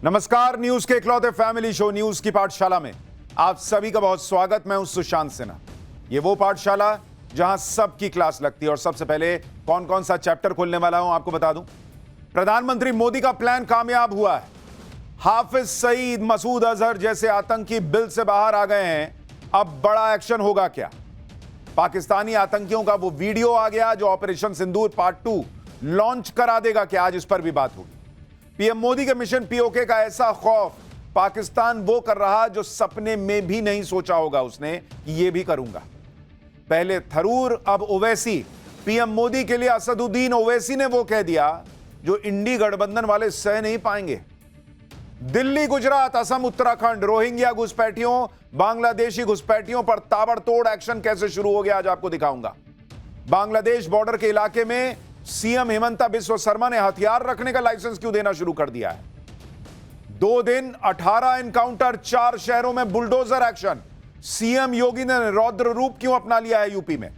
नमस्कार, न्यूज के इकलौते फैमिली शो न्यूज की पाठशाला में आप सभी का बहुत स्वागत। मैं हूं सुशांत सिन्हा। ये वो पाठशाला जहां सबकी क्लास लगती है और सबसे पहले कौन कौन सा चैप्टर खोलने वाला हूं आपको बता दूं। प्रधानमंत्री मोदी का प्लान कामयाब हुआ है। हाफिज सईद, मसूद अजहर जैसे आतंकी बिल से बाहर आ गए हैं। अब बड़ा एक्शन होगा क्या? पाकिस्तानी आतंकियों का वो वीडियो आ गया जो ऑपरेशन सिंदूर पार्ट 2 लॉन्च करा देगा क्या? आज इस पर भी बात होगी। पीएम मोदी के मिशन पीओके का ऐसा खौफ पाकिस्तान वो कर रहा जो सपने में भी नहीं सोचा होगा उसने कि ये भी करूंगा। पहले थरूर, अब ओवैसी। पीएम मोदी के लिए असदुद्दीन ओवैसी ने वो कह दिया जो इंडी गठबंधन वाले सह नहीं पाएंगे। दिल्ली, गुजरात, असम, उत्तराखंड, रोहिंग्या घुसपैठियों, बांग्लादेशी घुसपैठियों पर ताबड़तोड़ एक्शन कैसे शुरू हो गया आज आपको दिखाऊंगा। बांग्लादेश बॉर्डर के इलाके में सीएम हेमंता बिस्वा शर्मा ने हथियार रखने का लाइसेंस क्यों देना शुरू कर दिया है? 2 दिन 18 एनकाउंटर, 4 शहरों में बुलडोजर एक्शन। सीएम योगी ने रौद्र रूप क्यों अपना लिया है यूपी में?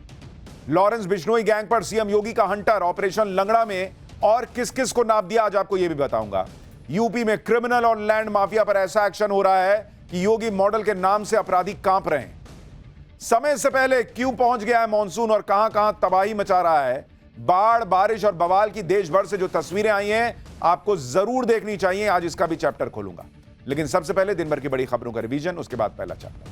लॉरेंस बिश्नोई गैंग पर सीएम योगी का हंटर ऑपरेशन लंगड़ा में और किस किस को नाप दिया आज आपको यह भी बताऊंगा। यूपी में क्रिमिनल और लैंड माफिया पर ऐसा एक्शन हो रहा है कि योगी मॉडल के नाम से अपराधी कांप रहे हैं। समय से पहले क्यों पहुंच गया है मॉनसून और कहां कहां तबाही मचा रहा है? बाढ़, बारिश और बवाल की देश भर से जो तस्वीरें आई हैं आपको जरूर देखनी चाहिए। आज इसका भी चैप्टर खोलूंगा, लेकिन सबसे पहले दिन भर की बड़ी खबरों का रिवीजन, उसके बाद पहला चैप्टर।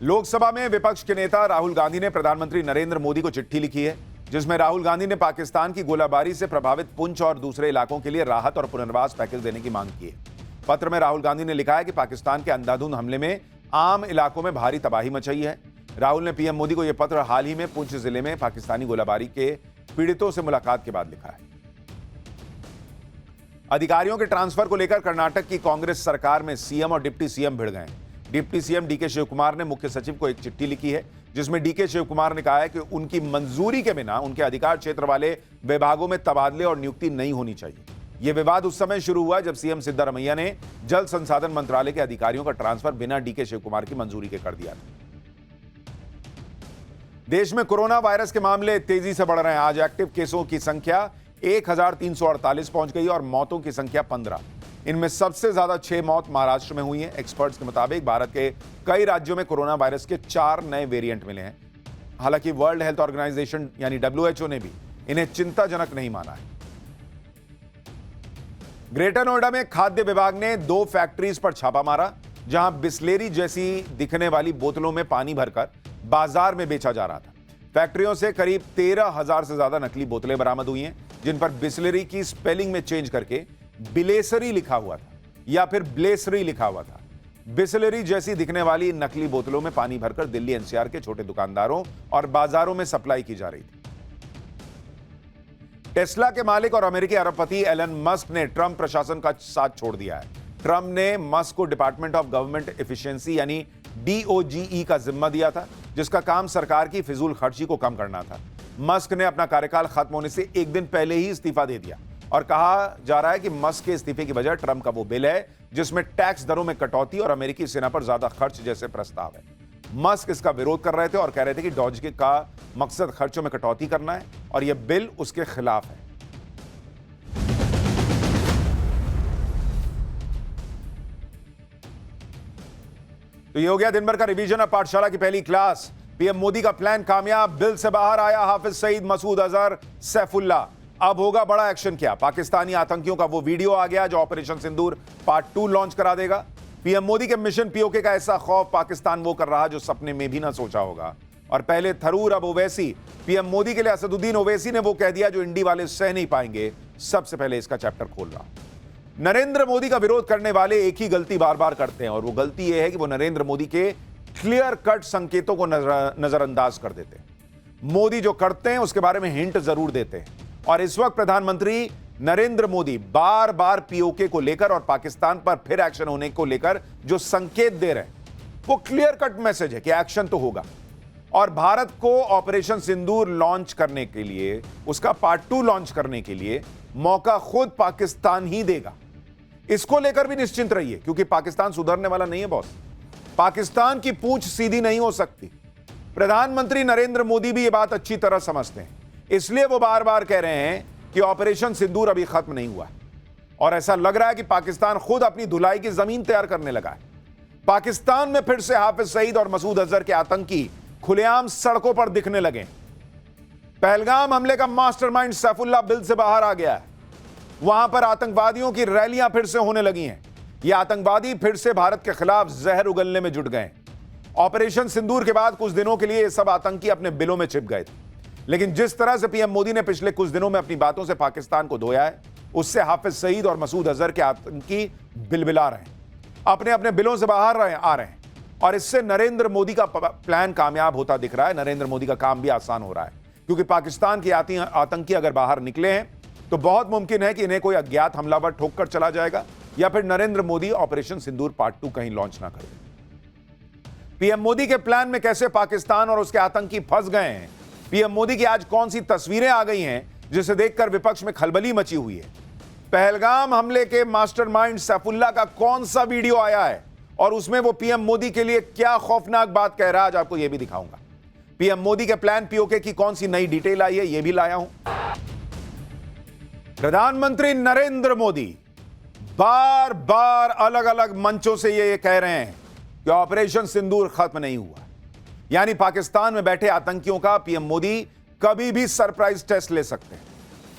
लोकसभा में विपक्ष के नेता राहुल गांधी ने प्रधानमंत्री नरेंद्र मोदी को चिट्ठी लिखी है, जिसमें राहुल गांधी ने पाकिस्तान की गोलाबारी से प्रभावित पुंछ और दूसरे इलाकों के लिए राहत और पुनर्वास पैकेज देने की मांग की है। पत्र में राहुल गांधी ने लिखा है कि पाकिस्तान के अंधाधुंध हमले में आम इलाकों में भारी तबाही मचाई है। राहुल ने पीएम मोदी को यह पत्र हाल ही में पुंछ जिले में पाकिस्तानी गोलाबारी के पीड़ितों से मुलाकात के बाद लिखा है। अधिकारियों के ट्रांसफर को लेकर कर्नाटक की कांग्रेस सरकार में सीएम और डिप्टी सीएम भिड़ गए। डिप्टी सीएम डीके शिवकुमार ने मुख्य सचिव को एक चिट्ठी लिखी है, जिसमें डीके शिवकुमार ने कहा है कि उनकी मंजूरी के बिना उनके अधिकार क्षेत्र वाले विभागों में तबादले और नियुक्ति नहीं होनी चाहिए। यह विवाद उस समय शुरू हुआ जब सीएम सिद्धारमैया ने जल संसाधन मंत्रालय के अधिकारियों का ट्रांसफर बिना डीके शिवकुमार की मंजूरी के कर दिया था। देश में कोरोना वायरस के मामले तेजी से बढ़ रहे हैं। आज एक्टिव केसों की संख्या 1348 पहुंच गई और मौतों की संख्या 15। इनमें सबसे ज्यादा 6 मौत महाराष्ट्र में हुई हैं। एक्सपर्ट्स के मुताबिक भारत के कई राज्यों में कोरोना वायरस के 4 नए वेरिएंट मिले हैं। हालांकि वर्ल्ड हेल्थ ऑर्गेनाइजेशन यानी WHO ने भी इन्हें चिंताजनक नहीं माना है। ग्रेटर नोएडा में खाद्य विभाग ने 2 फैक्ट्रीज पर छापा मारा, जहां बिस्लेरी जैसी दिखने वाली बोतलों में पानी भरकर बाजार में बेचा जा रहा था। फैक्ट्रियों से करीब 13,000 से ज्यादा नकली बोतलें बरामद हुई हैं, जिन पर बिस्लेरी की स्पेलिंग में चेंज करके बिलेसरी लिखा हुआ था या फिर ब्लेसरी लिखा हुआ था। बिस्लेरी जैसी दिखने वाली नकली बोतलों में पानी भरकर दिल्ली एनसीआर के छोटे दुकानदारों और बाजारों में सप्लाई की जा रही थी। टेस्ला के मालिक और अमेरिकी अरबपति एलन मस्क ने ट्रंप प्रशासन का साथ छोड़ दिया है। ट्रंप ने मस्क को डिपार्टमेंट ऑफ गवर्नमेंट एफिशिएंसी यानी DOGE का जिम्मा दिया था, जिसका काम सरकार की फिजूल खर्ची को कम करना था। मस्क ने अपना कार्यकाल खत्म होने से एक दिन पहले ही इस्तीफा दे दिया और कहा जा रहा है कि मस्क के इस्तीफे की वजह ट्रंप का वो बिल है जिसमें टैक्स दरों में कटौती और अमेरिकी सेना पर ज्यादा खर्च जैसे प्रस्ताव है। मस्क इसका विरोध कर रहे थे और कह रहे थे कि डॉज का मकसद खर्चों में कटौती करना है और यह बिल उसके खिलाफ है। तो ये हो गया दिन भर का रिवीजन ऑफ पाठशाला की पहली क्लास। पीएम मोदी का प्लान कामयाब, बिल से बाहर आया हाफिज सईद, मसूद अजहर, सैफुल्ला। अब होगा बड़ा एक्शन क्या? पाकिस्तानी आतंकियों का वो वीडियो आ गया जो ऑपरेशन सिंदूर पार्ट 2 लॉन्च करा देगा। पीएम मोदी के मिशन पीओके का ऐसा खौफ पाकिस्तान वो कर रहा जो सपने में भी ना सोचा होगा। और पहले थरूर, अब ओवैसी। पीएम मोदी के लिए असदुद्दीन ओवैसी ने वो कह दिया जो इंडी वाले सह नहीं पाएंगे। सबसे पहले इसका चैप्टर खोल रहा हूं। नरेंद्र मोदी का विरोध करने वाले एक ही गलती बार बार करते हैं और वो गलती यह है कि वो नरेंद्र मोदी के क्लियर कट संकेतों को नजरअंदाज कर देते हैं। मोदी जो करते हैं उसके बारे में हिंट जरूर देते हैं। और इस वक्त प्रधानमंत्री नरेंद्र मोदी बार बार पीओके को लेकर और पाकिस्तान पर फिर एक्शन होने को लेकर जो संकेत दे रहे हैं वो क्लियर कट मैसेज है कि एक्शन तो होगा। और भारत को ऑपरेशन सिंदूर लॉन्च करने के लिए, उसका पार्ट 2 लॉन्च करने के लिए मौका खुद पाकिस्तान ही देगा। इसको लेकर भी निश्चिंत रहिए, क्योंकि पाकिस्तान सुधरने वाला नहीं है बॉस। पाकिस्तान की पूंछ सीधी नहीं हो सकती। प्रधानमंत्री नरेंद्र मोदी भी यह बात अच्छी तरह समझते हैं, इसलिए वो बार बार कह रहे हैं कि ऑपरेशन सिंदूर अभी खत्म नहीं हुआ। और ऐसा लग रहा है कि पाकिस्तान खुद अपनी धुलाई की जमीन तैयार करने लगा है। पाकिस्तान में फिर से हाफिज सईद और मसूद अजहर के आतंकी खुलेआम सड़कों पर दिखने लगे। पहलगाम हमले का मास्टरमाइंड सैफुल्लाह बिल से बाहर आ गया है। वहां पर आतंकवादियों की रैलियां फिर से होने लगी हैं। ये आतंकवादी फिर से भारत के खिलाफ जहर उगलने में जुट गए। ऑपरेशन सिंदूर के बाद कुछ दिनों के लिए ये सब आतंकी अपने बिलों में छिप गए थे, लेकिन जिस तरह से पीएम मोदी ने पिछले कुछ दिनों में अपनी बातों से पाकिस्तान को धोया है, उससे हाफिज सईद और मसूद अजहर के आतंकी बिलबिला रहे हैं, अपने अपने बिलों से बाहर आ रहे हैं। और इससे नरेंद्र मोदी का प्लान कामयाब होता दिख रहा है। नरेंद्र मोदी का काम भी आसान हो रहा है, क्योंकि पाकिस्तान के आतंकी अगर बाहर निकले हैं तो बहुत मुमकिन है कि इन्हें कोई अज्ञात हमलावर ठोक कर चला जाएगा, या फिर नरेंद्र मोदी ऑपरेशन सिंदूर पार्ट 2 कहीं लॉन्च ना करें। पीएम मोदी के प्लान में कैसे पाकिस्तान और उसके आतंकी फंस गए हैं, पीएम मोदी की आज कौन सी तस्वीरें आ गई हैं जिसे देखकर विपक्ष में खलबली मची हुई है, पहलगाम हमले के मास्टरमाइंड सैफुल्लाह का कौन सा वीडियो आया है और उसमें वो पीएम मोदी के लिए क्या खौफनाक बात कह रहा है, आज आपको यह भी दिखाऊंगा। पीएम मोदी के प्लान पीओके की कौन सी नई डिटेल आई है, यह भी लाया हूं। प्रधानमंत्री नरेंद्र मोदी बार बार अलग अलग मंचों से ये कह रहे हैं कि ऑपरेशन सिंदूर खत्म नहीं हुआ, यानी पाकिस्तान में बैठे आतंकियों का पीएम मोदी कभी भी सरप्राइज टेस्ट ले सकते हैं।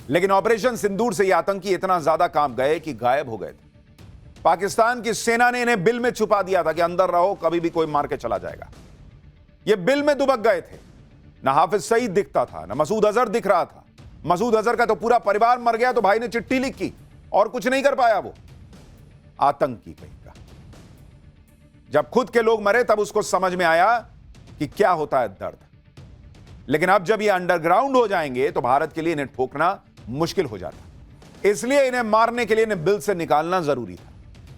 लेकिन ऑपरेशन सिंदूर से ये आतंकी इतना ज्यादा काम गए कि गायब हो गए थे। पाकिस्तान की सेना ने इन्हें बिल में छुपा दिया था कि अंदर रहो, कभी भी कोई मार के चला जाएगा। ये बिल में दुबक गए थे। ना हाफिज सईद दिखता था, ना मसूद अजहर दिख रहा था। मसूद अजहर का तो पूरा परिवार मर गया, तो भाई ने चिट्ठी लिखी और कुछ नहीं कर पाया। वो आतंकी कहीं का, जब खुद के लोग मरे तब उसको समझ में आया कि क्या होता है दर्द। लेकिन अब जब ये अंडरग्राउंड हो जाएंगे तो भारत के लिए इन्हें ठोकना मुश्किल हो जाता। इसलिए इन्हें मारने के लिए इन्हें बिल से निकालना जरूरी था।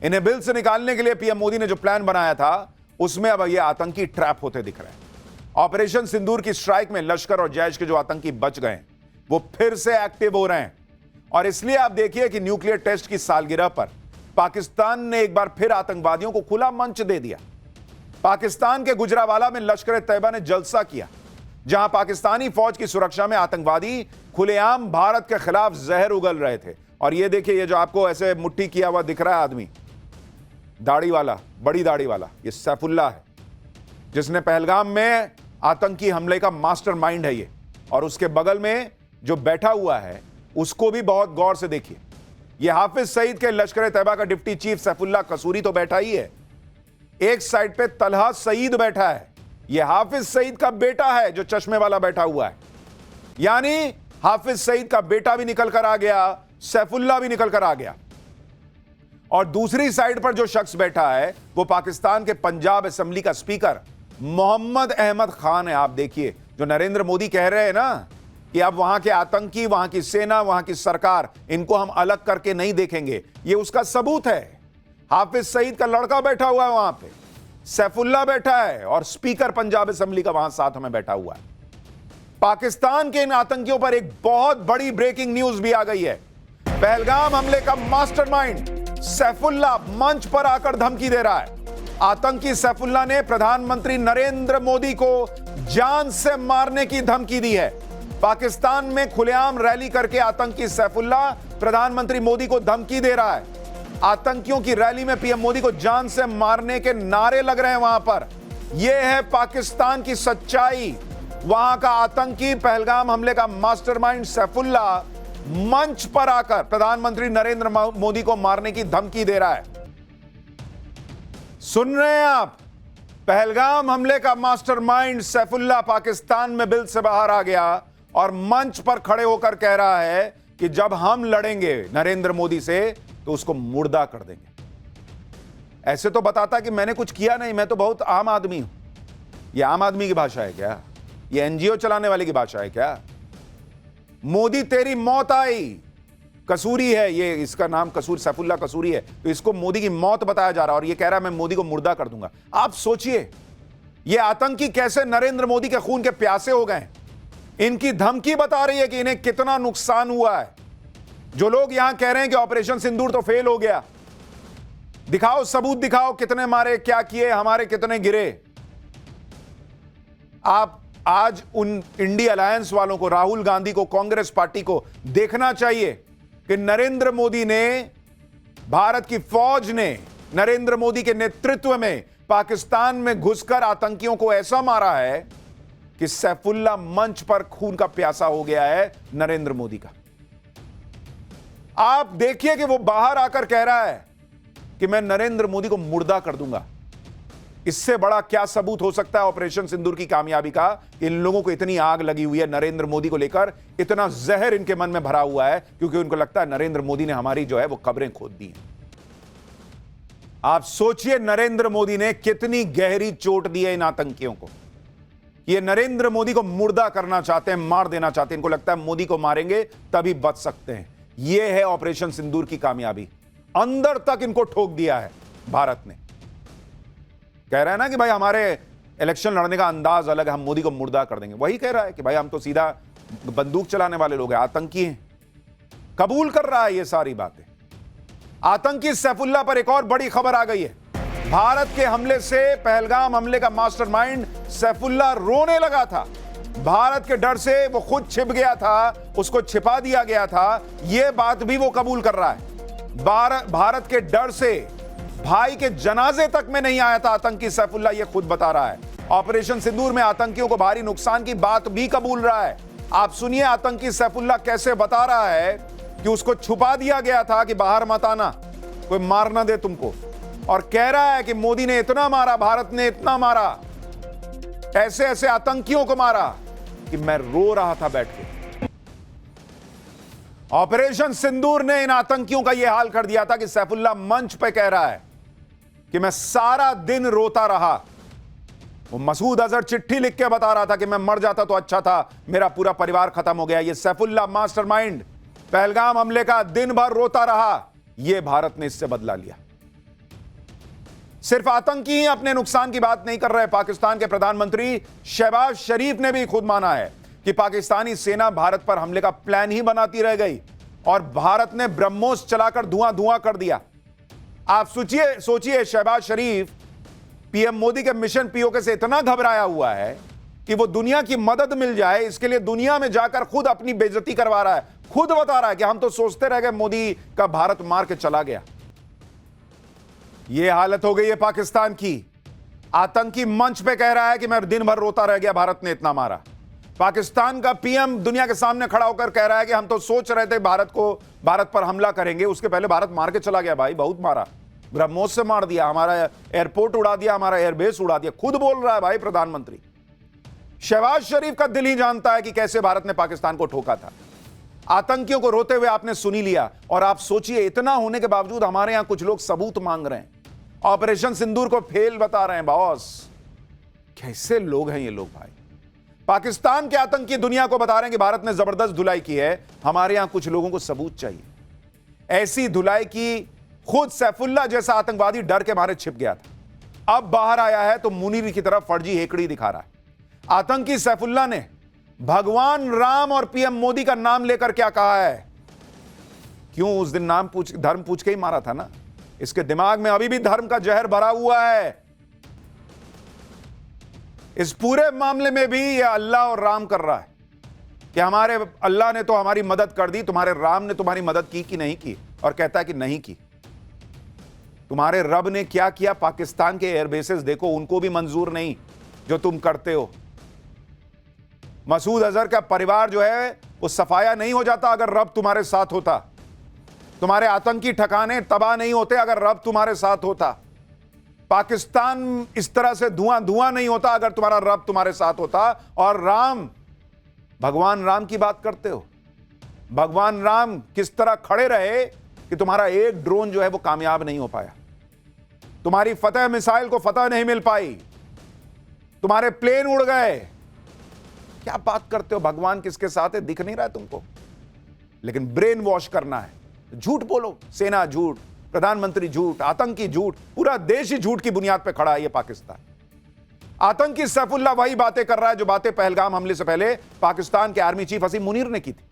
इन्हें बिल से निकालने के लिए पीएम मोदी ने जो प्लान बनाया था, उसमें अब ये आतंकी ट्रैप होते दिख रहे हैं। ऑपरेशन सिंदूर की स्ट्राइक में लश्कर और जैश के जो आतंकी बच गए, वो फिर से एक्टिव हो रहे हैं। और इसलिए आप देखिए कि न्यूक्लियर टेस्ट की सालगिरह पर पाकिस्तान ने एक बार फिर आतंकवादियों को खुला मंच दे दिया। पाकिस्तान के गुजरावाला में लश्कर तैयबा ने जलसा किया, जहां पाकिस्तानी फौज की सुरक्षा में आतंकवादी खुलेआम भारत के खिलाफ जहर उगल रहे थे। और ये देखिए, ये जो आपको ऐसे मुट्ठी किया हुआ दिख रहा है आदमी, दाढ़ी वाला, बड़ी दाढ़ी वाला, ये सैफुल्लाह है, जिसने पहलगाम में आतंकी हमले का मास्टरमाइंड है ये। और उसके बगल में जो बैठा हुआ है, उसको भी बहुत गौर से देखिए। ये हाफिज सईद के लश्कर तैयबा का डिप्टी चीफ सैफुल्लाह कसूरी तो बैठा ही है, एक साइड पे तलहा सईद बैठा है। यह हाफिज सईद का बेटा है जो चश्मे वाला बैठा हुआ है। यानी हाफिज सईद का बेटा भी निकल कर आ गया, सैफुल्लाह भी निकल कर आ गया। और दूसरी साइड पर जो शख्स बैठा है वो पाकिस्तान के पंजाब असेंबली का स्पीकर मोहम्मद अहमद खान है। आप देखिए, जो नरेंद्र मोदी कह रहे हैं ना कि अब वहां के आतंकी, वहां की सेना, वहां की सरकार, इनको हम अलग करके नहीं देखेंगे, ये उसका सबूत है। हाफिज सईद का लड़का बैठा हुआ है वहां पे, सैफुल्लाह बैठा है, और स्पीकर पंजाब असेंबली का वहां साथ में बैठा हुआ है। पाकिस्तान के इन आतंकियों पर एक बहुत बड़ी ब्रेकिंग न्यूज भी आ गई है। पहलगाम हमले का मास्टरमाइंड सैफुल्लाह मंच पर आकर धमकी दे रहा है। आतंकी सैफुल्लाह ने प्रधानमंत्री नरेंद्र मोदी को जान से मारने की धमकी दी है। पाकिस्तान में खुलेआम रैली करके आतंकी सैफुल्लाह प्रधानमंत्री मोदी को धमकी दे रहा है। आतंकियों की रैली में पीएम मोदी को जान से मारने के नारे लग रहे हैं वहां पर। यह है पाकिस्तान की सच्चाई। वहां का आतंकी, पहलगाम हमले का मास्टरमाइंड सैफुल्लाह मंच पर आकर प्रधानमंत्री नरेंद्र मोदी को मारने की धमकी दे रहा है। सुन रहे हैं आप? पहलगाम हमले का मास्टरमाइंड सैफुल्लाह पाकिस्तान में बिल से बाहर आ गया और मंच पर खड़े होकर कह रहा है कि जब हम लड़ेंगे नरेंद्र मोदी से तो उसको मुर्दा कर देंगे। ऐसे तो बताता कि मैंने कुछ किया नहीं, मैं तो बहुत आम आदमी हूं। यह आम आदमी की भाषा है क्या? यह एनजीओ चलाने वाले की भाषा है क्या? मोदी तेरी मौत आई, कसूरी है ये, इसका नाम कसूर सैफुल्लाह कसूरी है, तो इसको मोदी की मौत बताया जा रहा है और ये कह रहा है मैं मोदी को मुर्दा कर दूंगा। आप सोचिए, ये आतंकी कैसे नरेंद्र मोदी के खून के प्यासे हो गए। इनकी धमकी बता रही है कि इन्हें कितना नुकसान हुआ है। जो लोग यहां कह रहे हैं कि ऑपरेशन सिंदूर तो फेल हो गया, दिखाओ सबूत, दिखाओ कितने मारे, क्या किए, हमारे कितने गिरे। आप आज उन इंडी अलायंस वालों को, राहुल गांधी को, कांग्रेस पार्टी को देखना चाहिए कि नरेंद्र मोदी ने, भारत की फौज ने नरेंद्र मोदी के नेतृत्व में पाकिस्तान में घुसकर आतंकियों को ऐसा मारा है कि सैफुल्लाह मंच पर खून का प्यासा हो गया है नरेंद्र मोदी का। आप देखिए कि वो बाहर आकर कह रहा है कि मैं नरेंद्र मोदी को मुर्दा कर दूंगा। इससे बड़ा क्या सबूत हो सकता है ऑपरेशन सिंदूर की कामयाबी का? इन लोगों को इतनी आग लगी हुई है नरेंद्र मोदी को लेकर, इतना जहर इनके मन में भरा हुआ है क्योंकि उनको लगता है नरेंद्र मोदी ने हमारी जो है वो कब्रें खोद दी हैं। आप सोचिए नरेंद्र मोदी ने कितनी गहरी चोट दी है इन आतंकियों को। ये नरेंद्र मोदी को मुर्दा करना चाहते हैं, मार देना चाहते हैं। इनको लगता है मोदी को मारेंगे तभी बच सकते हैं। यह है ऑपरेशन सिंदूर की कामयाबी। अंदर तक इनको ठोक दिया है भारत ने। कह रहा है ना कि भाई हमारे इलेक्शन लड़ने का अंदाज अलग है, हम मोदी को मुर्दा कर देंगे। वही कह रहा है कि भाई हम तो सीधा बंदूक चलाने वाले लोग हैं, आतंकी हैं। कबूल कर रहा है ये सारी बातें। आतंकी सैफुल्लाह पर एक और बड़ी खबर आ गई है। भारत के हमले से, पहलगाम हमले का मास्टरमाइंड सैफुल्लाह रोने लगा था। भारत के डर से वो खुद छिप गया था, उसको छिपा दिया गया था। यह बात भी वो कबूल कर रहा है। भारत के डर से भाई के जनाजे तक में नहीं आया था आतंकी सैफुल्लाह, ये खुद बता रहा है। ऑपरेशन सिंदूर में आतंकियों को भारी नुकसान की बात भी कबूल रहा है। आप सुनिए आतंकी सैफुल्लाह कैसे बता रहा है कि उसको छुपा दिया गया था कि बाहर मत आना, कोई मार ना दे तुमको। और कह रहा है कि मोदी ने इतना मारा, भारत ने इतना मारा, ऐसे ऐसे आतंकियों को मारा कि मैं रो रहा था बैठ के। ऑपरेशन सिंदूर ने इन आतंकियों का यह हाल कर दिया था कि सैफुल्लाह मंच पे कह रहा है कि मैं सारा दिन रोता रहा। वो मसूद अजहर चिट्ठी लिख के बता रहा था कि मैं मर जाता तो अच्छा था, मेरा पूरा परिवार खत्म हो गया। ये सैफुल्लाह मास्टरमाइंड पहलगाम हमले का दिन भर रोता रहा। यह भारत ने इससे बदला लिया। सिर्फ आतंकी ही अपने नुकसान की बात नहीं कर रहे। पाकिस्तान के प्रधानमंत्री शहबाज शरीफ ने भी खुद माना है कि पाकिस्तानी सेना भारत पर हमले का प्लान ही बनाती रह गई और भारत ने ब्रह्मोस चलाकर धुआं धुआं कर दिया। आप सोचिए शहबाज शरीफ पीएम मोदी के मिशन पीओके से इतना घबराया हुआ है कि वो दुनिया की मदद मिल जाए इसके लिए दुनिया में जाकर खुद अपनी बेइज्जती करवा रहा है। खुद बता रहा है कि हम तो सोचते रह गए मोदी का भारत मार के चला गया। यह हालत हो गई है पाकिस्तान की। आतंकी मंच पे कह रहा है कि मैं दिन भर रोता रह गया, भारत ने इतना मारा। पाकिस्तान का पीएम दुनिया के सामने खड़ा होकर कह रहा है कि हम तो सोच रहे थे भारत पर हमला करेंगे, उसके पहले भारत मार के चला गया। भाई बहुत मारा, ब्रह्मोस से मार दिया, हमारा एयरपोर्ट उड़ा दिया, हमारा एयरबेस उड़ा दिया। खुद बोल रहा है भाई प्रधानमंत्री। शहबाज शरीफ का दिल ही जानता है कि कैसे भारत ने पाकिस्तान को ठोका था। आतंकियों को रोते हुए आपने सुनी लिया। और आप सोचिए इतना होने के बावजूद हमारे यहां कुछ लोग सबूत मांग रहे हैं, ऑपरेशन सिंदूर को फेल बता रहे हैं। बॉस कैसे लोग हैं ये लोग भाई। पाकिस्तान के आतंकी दुनिया को बता रहे हैं कि भारत ने जबरदस्त धुलाई की है। हमारे यहां कुछ लोगों को सबूत चाहिए। ऐसी धुलाई की खुद सैफुल्लाह जैसा आतंकवादी डर के मारे छिप गया था, अब बाहर आया है तो मुनीर की तरफ फर्जी हेकड़ी दिखा रहा है। आतंकी सैफुल्लाह ने भगवान राम और पीएम मोदी का नाम लेकर क्या कहा है? क्यों उस दिन धर्म पूछ के ही मारा था ना। इसके दिमाग में अभी भी धर्म का जहर भरा हुआ है। इस पूरे मामले में भी यह अल्लाह और राम कर रहा है कि हमारे अल्लाह ने तो हमारी मदद कर दी, तुम्हारे राम ने तुम्हारी मदद की कि नहीं की? और कहता है कि नहीं की। तुम्हारे रब ने क्या किया? पाकिस्तान के एयरबेसेस देखो, उनको भी मंजूर नहीं जो तुम करते हो। मसूद अजहर का परिवार जो है वो सफाया नहीं हो जाता अगर रब तुम्हारे साथ होता। तुम्हारे आतंकी ठिकाने तबाह नहीं होते अगर रब तुम्हारे साथ होता। पाकिस्तान इस तरह से धुआं धुआं नहीं होता अगर तुम्हारा रब तुम्हारे साथ होता। और राम, भगवान राम की बात करते हो। भगवान राम किस तरह खड़े रहे कि तुम्हारा एक ड्रोन जो है वो कामयाब नहीं हो पाया, तुम्हारी फतेह मिसाइल को फतेह नहीं मिल पाई, तुम्हारे प्लेन उड़ गए। क्या बात करते हो? भगवान किसके साथ है दिख नहीं रहा है तुमको, लेकिन ब्रेन वॉश करना है। झूठ बोलो, सेना झूठ, प्रधानमंत्री झूठ, आतंकी झूठ, पूरा देश ही झूठ की बुनियाद पर खड़ा है। ये पाकिस्तान आतंकी सैफुल्लाह वही बातें कर रहा है जो बातें पहलगाम हमले से पहले पाकिस्तान के आर्मी चीफ असीम मुनीर ने की थी।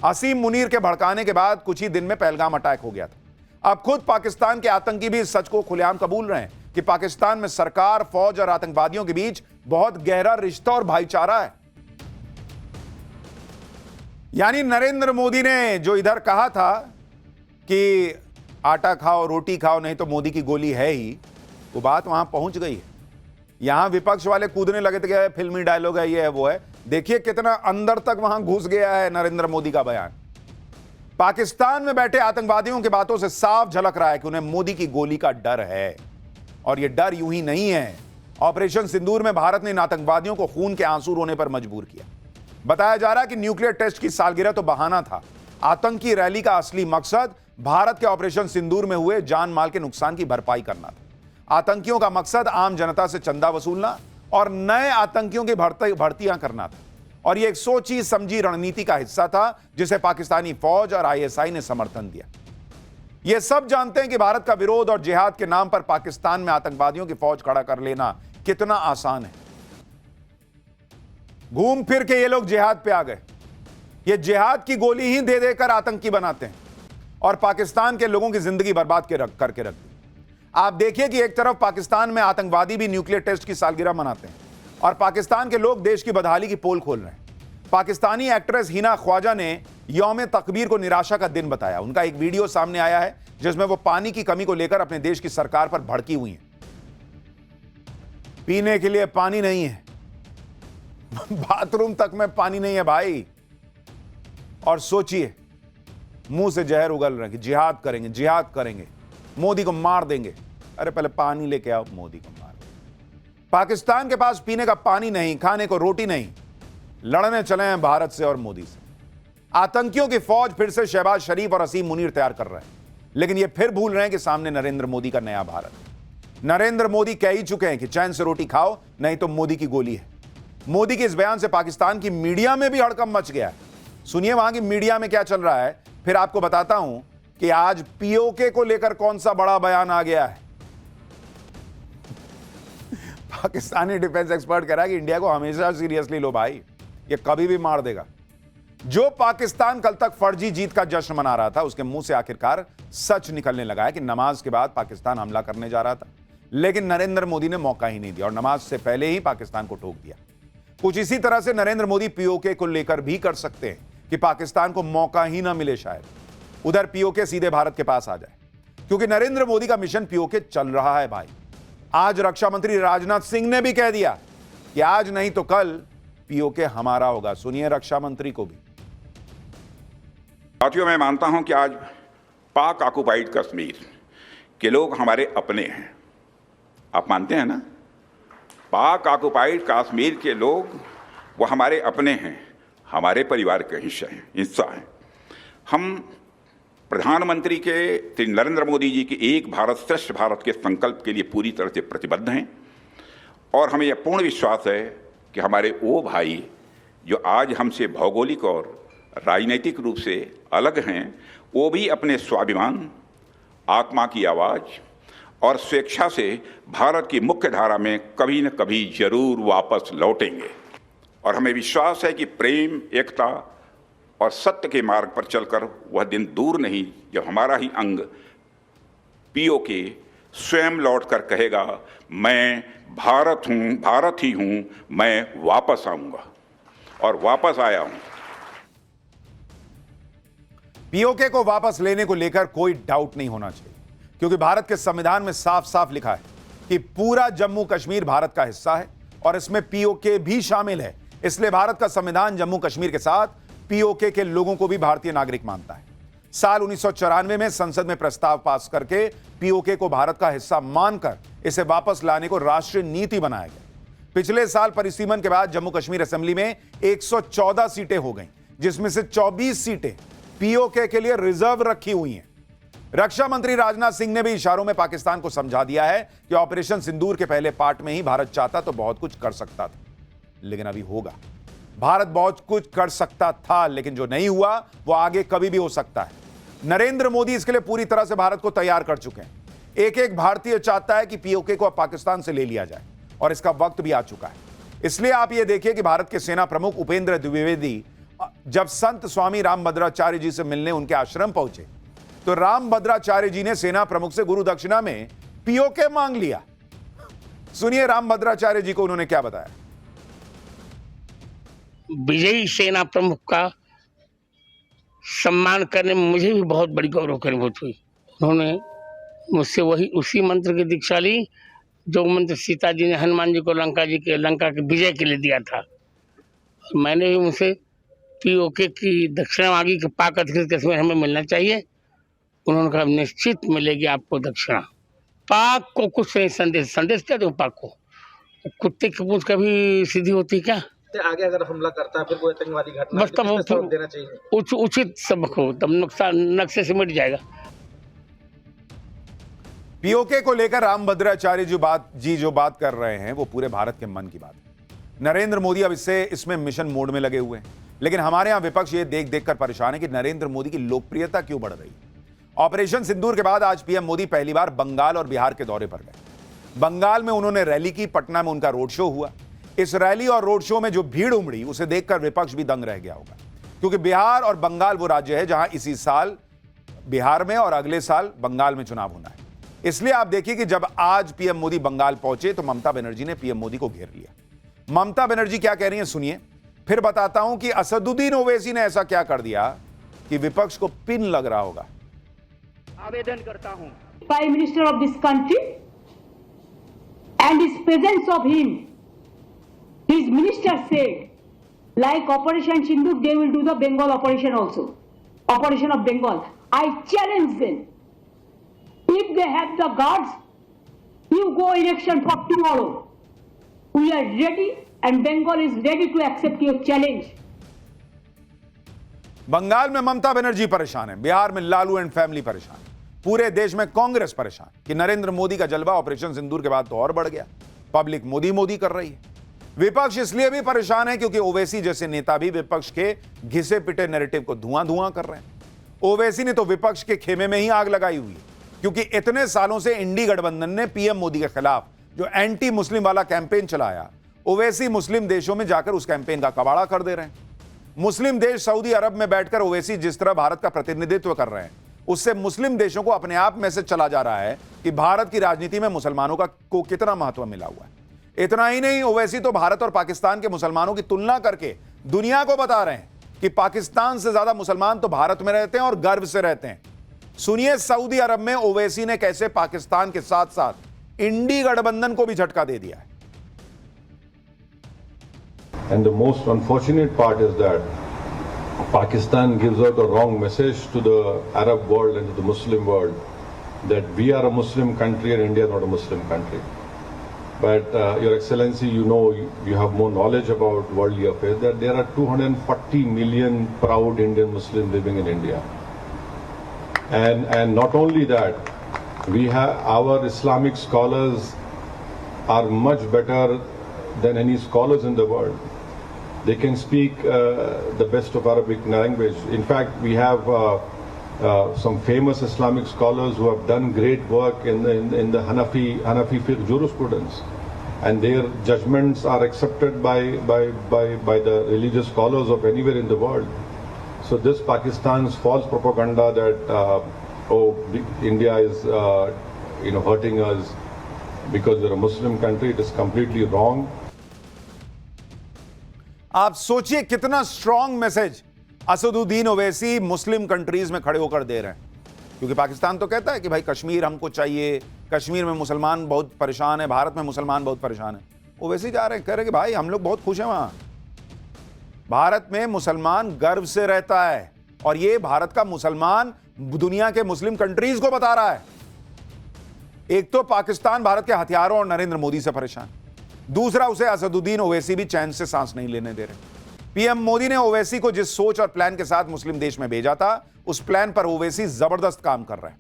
असीम मुनीर के भड़काने के बाद कुछ ही दिन में पहलगाम अटैक हो गया था। अब खुद पाकिस्तान के आतंकी भी इस सच को खुलेआम कबूल रहे हैं कि पाकिस्तान में सरकार, फौज और आतंकवादियों के बीच बहुत गहरा रिश्ता और भाईचारा है। यानी नरेंद्र मोदी ने जो इधर कहा था कि आटा खाओ रोटी खाओ नहीं तो मोदी की गोली है ही, वो बात वहां पहुंच गई है। यहां विपक्ष वाले कूदने लगे थे कि फिल्मी डायलॉग है, ये है वो है। देखिए कितना अंदर तक वहां घुस गया है नरेंद्र मोदी का बयान। पाकिस्तान में बैठे आतंकवादियों की बातों से साफ झलक रहा है कि उन्हें मोदी की गोली का डर है। और यह डर यूं ही नहीं है। ऑपरेशन सिंदूर में भारत ने इन आतंकवादियों को खून के आंसू रोने पर मजबूर किया। बताया जा रहा है कि न्यूक्लियर टेस्ट की सालगिरह तो बहाना था, आतंकी रैली का असली मकसद भारत के ऑपरेशन सिंदूर में हुए जान माल के नुकसान की भरपाई करना था। आतंकियों का मकसद आम जनता से चंदा वसूलना और नए आतंकियों की भर्तियां करना था। और यह एक सोची समझी रणनीति का हिस्सा था जिसे पाकिस्तानी फौज और आईएसआई ने समर्थन दिया। यह सब जानते हैं कि भारत का विरोध और जिहाद के नाम पर पाकिस्तान में आतंकवादियों की फौज खड़ा कर लेना कितना आसान है। घूम फिर के ये लोग जिहाद पे आ गए। ये जिहाद की गोली ही दे देकर आतंकी बनाते हैं और पाकिस्तान के लोगों की जिंदगी बर्बाद करके रख दी। आप देखिए कि एक तरफ पाकिस्तान में आतंकवादी भी न्यूक्लियर टेस्ट की सालगिरह मनाते हैं और पाकिस्तान के लोग देश की बदहाली की पोल खोल रहे हैं। पाकिस्तानी एक्ट्रेस हिना ख्वाजा ने यौम तकबीर को निराशा का दिन बताया। उनका एक वीडियो सामने आया है जिसमें वो पानी की कमी को लेकर अपने देश की सरकार पर भड़की हुई हैं। पीने के लिए पानी नहीं है, बाथरूम तक में पानी नहीं है भाई। और सोचिए, मुंह से जहर उगल रहे हैं कि जिहाद करेंगे, जिहाद करेंगे, मोदी को मार देंगे। अरे पहले पानी लेके आओ, मोदी को मार देंगे। पाकिस्तान के पास पीने का पानी नहीं, खाने को रोटी नहीं, लड़ने चले हैं भारत से और मोदी से। आतंकियों की फौज फिर से शहबाज शरीफ और असीम मुनीर तैयार कर रहे हैं, लेकिन ये फिर भूल रहे हैं कि सामने नरेंद्र मोदी का नया भारत है। नरेंद्र मोदी कह ही चुके हैं कि चैन से रोटी खाओ नहीं तो मोदी की गोली है। मोदी के इस बयान से पाकिस्तान की मीडिया में भी हड़कंप मच गया है। सुनिए वहां की मीडिया में क्या चल रहा है, फिर आपको बताता हूं कि आज पीओके को लेकर कौन सा बड़ा बयान आ गया है। पाकिस्तानी डिफेंस एक्सपर्ट कह रहा है कि इंडिया को हमेशा सीरियसली लो भाई, ये कभी भी मार देगा। जो पाकिस्तान कल तक फर्जी जीत का जश्न मना रहा था, उसके मुंह से आखिरकार सच निकलने लगा है कि नमाज के बाद पाकिस्तान हमला करने जा रहा था, लेकिन नरेंद्र मोदी ने मौका ही नहीं दिया और नमाज से पहले ही पाकिस्तान को ठोक दिया। कुछ इसी तरह से नरेंद्र मोदी पीओके को लेकर भी कर सकते हैं कि पाकिस्तान को मौका ही ना मिले, शायद उधर पीओके सीधे भारत के पास आ जाए, क्योंकि नरेंद्र मोदी का मिशन पीओके चल रहा है भाई। आज रक्षा मंत्री राजनाथ सिंह ने भी कह दिया कि आज नहीं तो कल पीओके हमारा होगा। सुनिए रक्षा मंत्री को भी। साथियों, मैं मानता हूं कि आज पाक ऑक्युपाइड कश्मीर के लोग हमारे अपने हैं। आप मानते हैं ना? पाक ऑक्युपाइड कश्मीर के लोग वो हमारे अपने हैं, हमारे परिवार के हिस्सा हैं। हम प्रधानमंत्री के श्री नरेंद्र मोदी जी की एक भारत श्रेष्ठ भारत के संकल्प के लिए पूरी तरह से प्रतिबद्ध हैं और हमें यह पूर्ण विश्वास है कि हमारे वो भाई जो आज हमसे भौगोलिक और राजनीतिक रूप से अलग हैं, वो भी अपने स्वाभिमान, आत्मा की आवाज़ और स्वेच्छा से भारत की मुख्य धारा में कभी न कभी जरूर वापस लौटेंगे। और हमें विश्वास है कि प्रेम, एकता और सत्य के मार्ग पर चलकर वह दिन दूर नहीं जब हमारा ही अंग पीओके स्वयं लौटकर कहेगा, मैं भारत हूं, भारत ही हूं, मैं वापस आऊंगा। और वापस आया हूं। पीओके को वापस लेने को लेकर कोई डाउट नहीं होना चाहिए, क्योंकि भारत के संविधान में साफ साफ लिखा है कि पूरा जम्मू कश्मीर भारत का हिस्सा है और इसमें पीओके भी शामिल है। इसलिए भारत का संविधान जम्मू कश्मीर के साथ पीओके के लोगों को भी भारतीय नागरिक मानता है। साल 1994 में संसद में प्रस्ताव पास करके पीओके को भारत का हिस्सा मानकर इसे वापस लाने को राष्ट्रीय नीति बनाया गया। पिछले साल परिसीमन के बाद जम्मू कश्मीर असेंबली में 114 सीटें हो गईं, जिसमें से 24 सीटें पीओके के लिए रिजर्व रखी हुई हैं। रक्षा मंत्री राजनाथ सिंह ने भी इशारों में पाकिस्तान को समझा दिया है कि ऑपरेशन सिंदूर के पहले पार्ट में ही भारत चाहता तो बहुत कुछ कर सकता था, लेकिन अभी होगा। भारत बहुत कुछ कर सकता था, लेकिन जो नहीं हुआ वो आगे कभी भी हो सकता है। नरेंद्र मोदी इसके लिए पूरी तरह से भारत को तैयार कर चुके हैं। एक एक भारतीय चाहता है कि पीओके को अब पाकिस्तान से ले लिया जाए और इसका वक्त भी आ चुका है। इसलिए आप ये देखिए कि भारत के सेना प्रमुख उपेंद्र द्विवेदी जब संत स्वामी रामभद्राचार्य जी से मिलने उनके आश्रम पहुंचे तो रामभद्राचार्य जी ने सेना प्रमुख से गुरु दक्षिणा में पीओके मांग लिया। सुनिए राम भद्राचार्य जी को उन्होंने क्या बताया। विजयी सेना प्रमुख का सम्मान करने में मुझे भी बहुत बड़ी गौरव की अनुभूति हुई। उन्होंने मुझसे वही उसी मंत्र की दीक्षा ली जो मंत्र सीता जी ने हनुमान जी को लंका के विजय के लिए दिया था। मैंने भी उनसे पीओके की दक्षिणा मांगी कि पाक अधिकृत कश्मीर हमें मिलना चाहिए। उन्होंने कहा निश्चित मिलेगी आपको दक्षिणा। पाक को कुछ नहीं संदेश क्या दूं पाक को? कुत्ते की पूंछ कभी सीधी होती क्या? आगे अगर हमला करता है फिर कोई आतंकवादी घटना बस तब तो सबक देना चाहिए। उचित सबक हो तब नुकसान नक्शे से मिट जाएगा। पीओके को लेकर राम भद्राचार्य जो बात कर रहे हैं वो पूरे भारत के मन की बात है। नरेंद्र मोदी अब इसमें मिशन मोड में लगे हुए हैं, लेकिन हमारे यहां विपक्ष ये देख देख कर परेशान है कि नरेंद्र मोदी की लोकप्रियता क्यों बढ़ रही है। ऑपरेशन सिंदूर के बाद आज पीएम मोदी पहली बार बंगाल और बिहार के दौरे पर गए। बंगाल में उन्होंने रैली की, पटना में उनका रोड शो हुआ। इस रैली और रोड शो में जो भीड़ उमड़ी उसे देखकर विपक्ष भी दंग रह गया होगा, क्योंकि बिहार और बंगाल वो राज्य है जहां इसी साल बिहार में और अगले साल बंगाल में चुनाव होना है। इसलिए आप देखिए कि जब आज पीएम मोदी बंगाल पहुंचे तो ममता बनर्जी ने पीएम मोदी को घेर लिया। ममता बनर्जी क्या कह रही हैं सुनिए, फिर बताता हूं कि असदुद्दीन ओवैसी ने ऐसा क्या कर दिया कि विपक्ष को पिन लग रहा होगा। आवेदन करता हूं Prime Minister of this country and his presence of him, his minister said, like Operation Sindoor, they will do the Bengal operation also, operation of Bengal. I challenge them. If they have the guards, you go election for tomorrow. We are ready and Bengal is ready to accept your challenge. Bengal में ममता बनर्जी परेशान है, बिहार में Lalu and family परेशान, पूरे देश में कांग्रेस परेशान कि नरेंद्र मोदी का जलवा ऑपरेशन सिंदूर के बाद तो और बढ़ गया। पब्लिक मोदी मोदी कर रही है। विपक्ष इसलिए भी परेशान है क्योंकि ओवैसी जैसे नेता भी विपक्ष के घिसे पिटे नैरेटिव को धुआं धुआं कर रहे हैं। ओवैसी ने तो विपक्ष के खेमे में ही आग लगाई हुई है, क्योंकि इतने सालों से इंडी गठबंधन ने पीएम मोदी के खिलाफ जो एंटी मुस्लिम वाला कैंपेन चलाया, ओवैसी मुस्लिम देशों में जाकर उस कैंपेन का कबाड़ा कर दे रहे हैं। मुस्लिम देश सऊदी अरब में बैठकर ओवैसी जिस तरह भारत का प्रतिनिधित्व कर रहे हैं, उससे मुस्लिम देशों को अपने आप मैसेज चला जा रहा है कि भारत की राजनीति में मुसलमानों को कितना महत्व मिला हुआ है। इतना ही नहीं, ओवैसी तो भारत और पाकिस्तान के मुसलमानों की तुलना करके दुनिया को बता रहे हैं कि पाकिस्तान से ज्यादा मुसलमान तो भारत में रहते हैं और गर्व से रहते हैं। सुनिए सऊदी अरब में ओवैसी ने कैसे पाकिस्तान के साथ साथ इंडी गठबंधन को भी झटका दे दिया है। And the most unfortunate part is that Pakistan gives out a wrong message to the Arab world and to the Muslim world that we are a Muslim country and India is not a Muslim country. But Your Excellency, you know, you have more knowledge about worldly affairs, that there are 240 million proud Indian Muslims living in India. And not only that, we have our Islamic scholars are much better than any scholars in the world. They can speak the best of Arabic language. In fact, we have some famous Islamic scholars who have done great work in the Hanafi fiqh jurisprudence, and their judgments are accepted by the religious scholars of anywhere in the world. So this Pakistan's false propaganda that India is hurting us because we're a Muslim country, it is completely wrong. आप सोचिए कितना strong message Asaduddin Owaisi Muslim countries में खड़े होकर दे रहे हैं, क्योंकि पाकिस्तान तो कहता है कि भाई कश्मीर हमको चाहिए, कश्मीर में मुसलमान बहुत परेशान है, भारत में मुसलमान बहुत परेशान है। ओवैसी जा रहे हैं, कह रहे हैं कि भाई हम लोग बहुत खुश हैं, वहां भारत में मुसलमान गर्व से रहता है, और ये भारत का मुसलमान दुनिया के मुस्लिम कंट्रीज को बता रहा है। एक तो पाकिस्तान भारत के हथियारों और नरेंद्र मोदी से परेशान, दूसरा उसे असदुद्दीन ओवैसी भी चैन से सांस नहीं लेने दे रहे। पीएम मोदी ने ओवैसी को जिस सोच और प्लान के साथ मुस्लिम देश में भेजा था, उस प्लान पर ओवैसी जबरदस्त काम कर रहे हैं।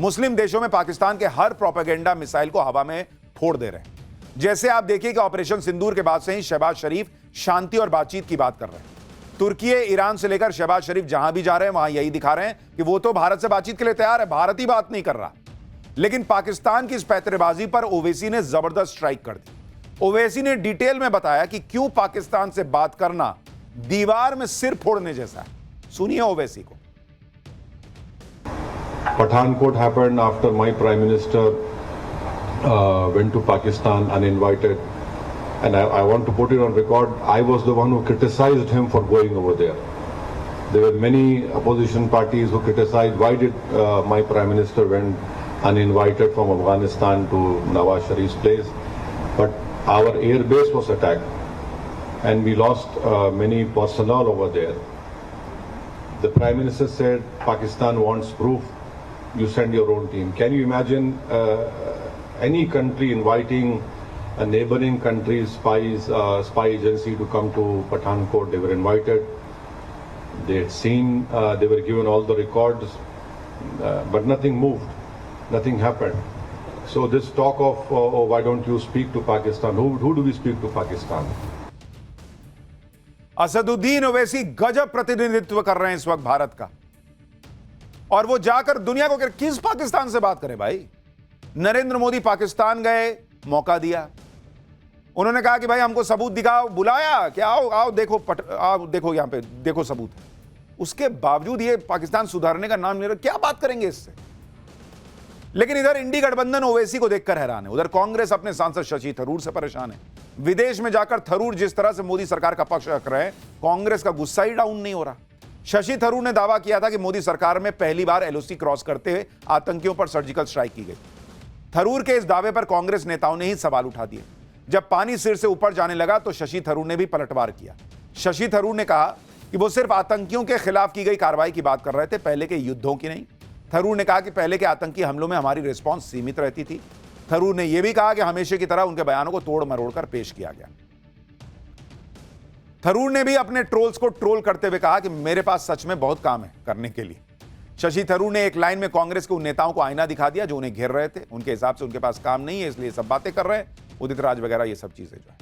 मुस्लिम देशों में पाकिस्तान के हर प्रोपेगेंडा मिसाइल को हवा में फोड़ दे रहे हैं। जैसे आप देखिए कि ऑपरेशन सिंदूर के बाद से ही शहबाज शरीफ शांति और बातचीत की बात कर रहे हैं। तुर्की, ईरान से लेकर शहबाज शरीफ जहां भी जा रहे हैं वहां यही दिखा रहे हैं कि वो तो भारत से बातचीत के लिए तैयार है, भारत ही बात नहीं कर रहा। लेकिन पाकिस्तान की इस पैतरेबाजी पर ओवैसी ने जबरदस्त स्ट्राइक कर दी। ओवैसी ने डिटेल में बताया कि क्यों पाकिस्तान से बात करना दीवार में सिर फोड़ने जैसा है। सुनिए ओवैसी को। Pathankot happened after my Prime Minister went to Pakistan uninvited. And I want to put it on record, I was the one who criticized him for going over there. There were many opposition parties who criticized why did my Prime Minister went uninvited from Afghanistan to Nawaz Sharif's place. But our air base was attacked and we lost many personnel over there. The Prime Minister said Pakistan wants proof, you send your own team. Can you imagine any country inviting a neighboring country's spy agency to come to Pathankot? They were invited. They had seen, they were given all the records, but nothing moved, nothing happened. So this talk of, oh, why don't you speak to Pakistan? Who do we speak to Pakistan? Asaduddin Owaisi गजब प्रतिनिधित्व कर रहे हैं इस वक्त भारत का, और वो जाकर दुनिया को किस पाकिस्तान से बात करें भाई। नरेंद्र मोदी पाकिस्तान गए, मौका दिया, उन्होंने कहा कि भाई हमको सबूत दिखाओ, बुलाया कि आओ आओ देखो आओ देखो यहां पे देखो सबूत। उसके बावजूद ये पाकिस्तान सुधारने का नाम ले रहे, क्या बात करेंगे इससे। लेकिन इधर इंडी गठबंधन ओवैसी को देखकर हैरान है, उधर कांग्रेस अपने सांसद शशि थरूर से परेशान है। विदेश में जाकर थरूर जिस तरह से मोदी सरकार का पक्ष रख रहे हैं, कांग्रेस का गुस्सा ही डाउन नहीं हो रहा। शशि थरूर ने दावा किया था कि मोदी सरकार में पहली बार एलओसी क्रॉस करते हुए आतंकियों पर सर्जिकल स्ट्राइक की गई। थरूर के इस दावे पर कांग्रेस नेताओं ने ही सवाल उठा दिए। जब पानी सिर से ऊपर जाने लगा तो शशि थरूर ने भी पलटवार किया। शशि थरूर ने कहा कि वो सिर्फ आतंकियों के खिलाफ की गई कार्रवाई की बात कर रहे थे, पहले के युद्धों की नहीं। थरूर ने कहा कि पहले के आतंकी हमलों में हमारी रिस्पांस सीमित रहती थी। थरूर ने यह भी कहा कि हमेशा की तरह उनके बयानों को तोड़ मरोड़ कर पेश किया गया। थरूर ने भी अपने ट्रोल्स को ट्रोल करते हुए कहा कि मेरे पास सच में बहुत काम है करने के लिए। शशि थरूर ने एक लाइन में कांग्रेस के उन नेताओं को आईना दिखा दिया जो उन्हें घेर रहे थे। उनके हिसाब से उनके पास काम नहीं है, इसलिए सब बातें कर रहे हैं, उदित राज वगैरह ये सब चीजें जो है।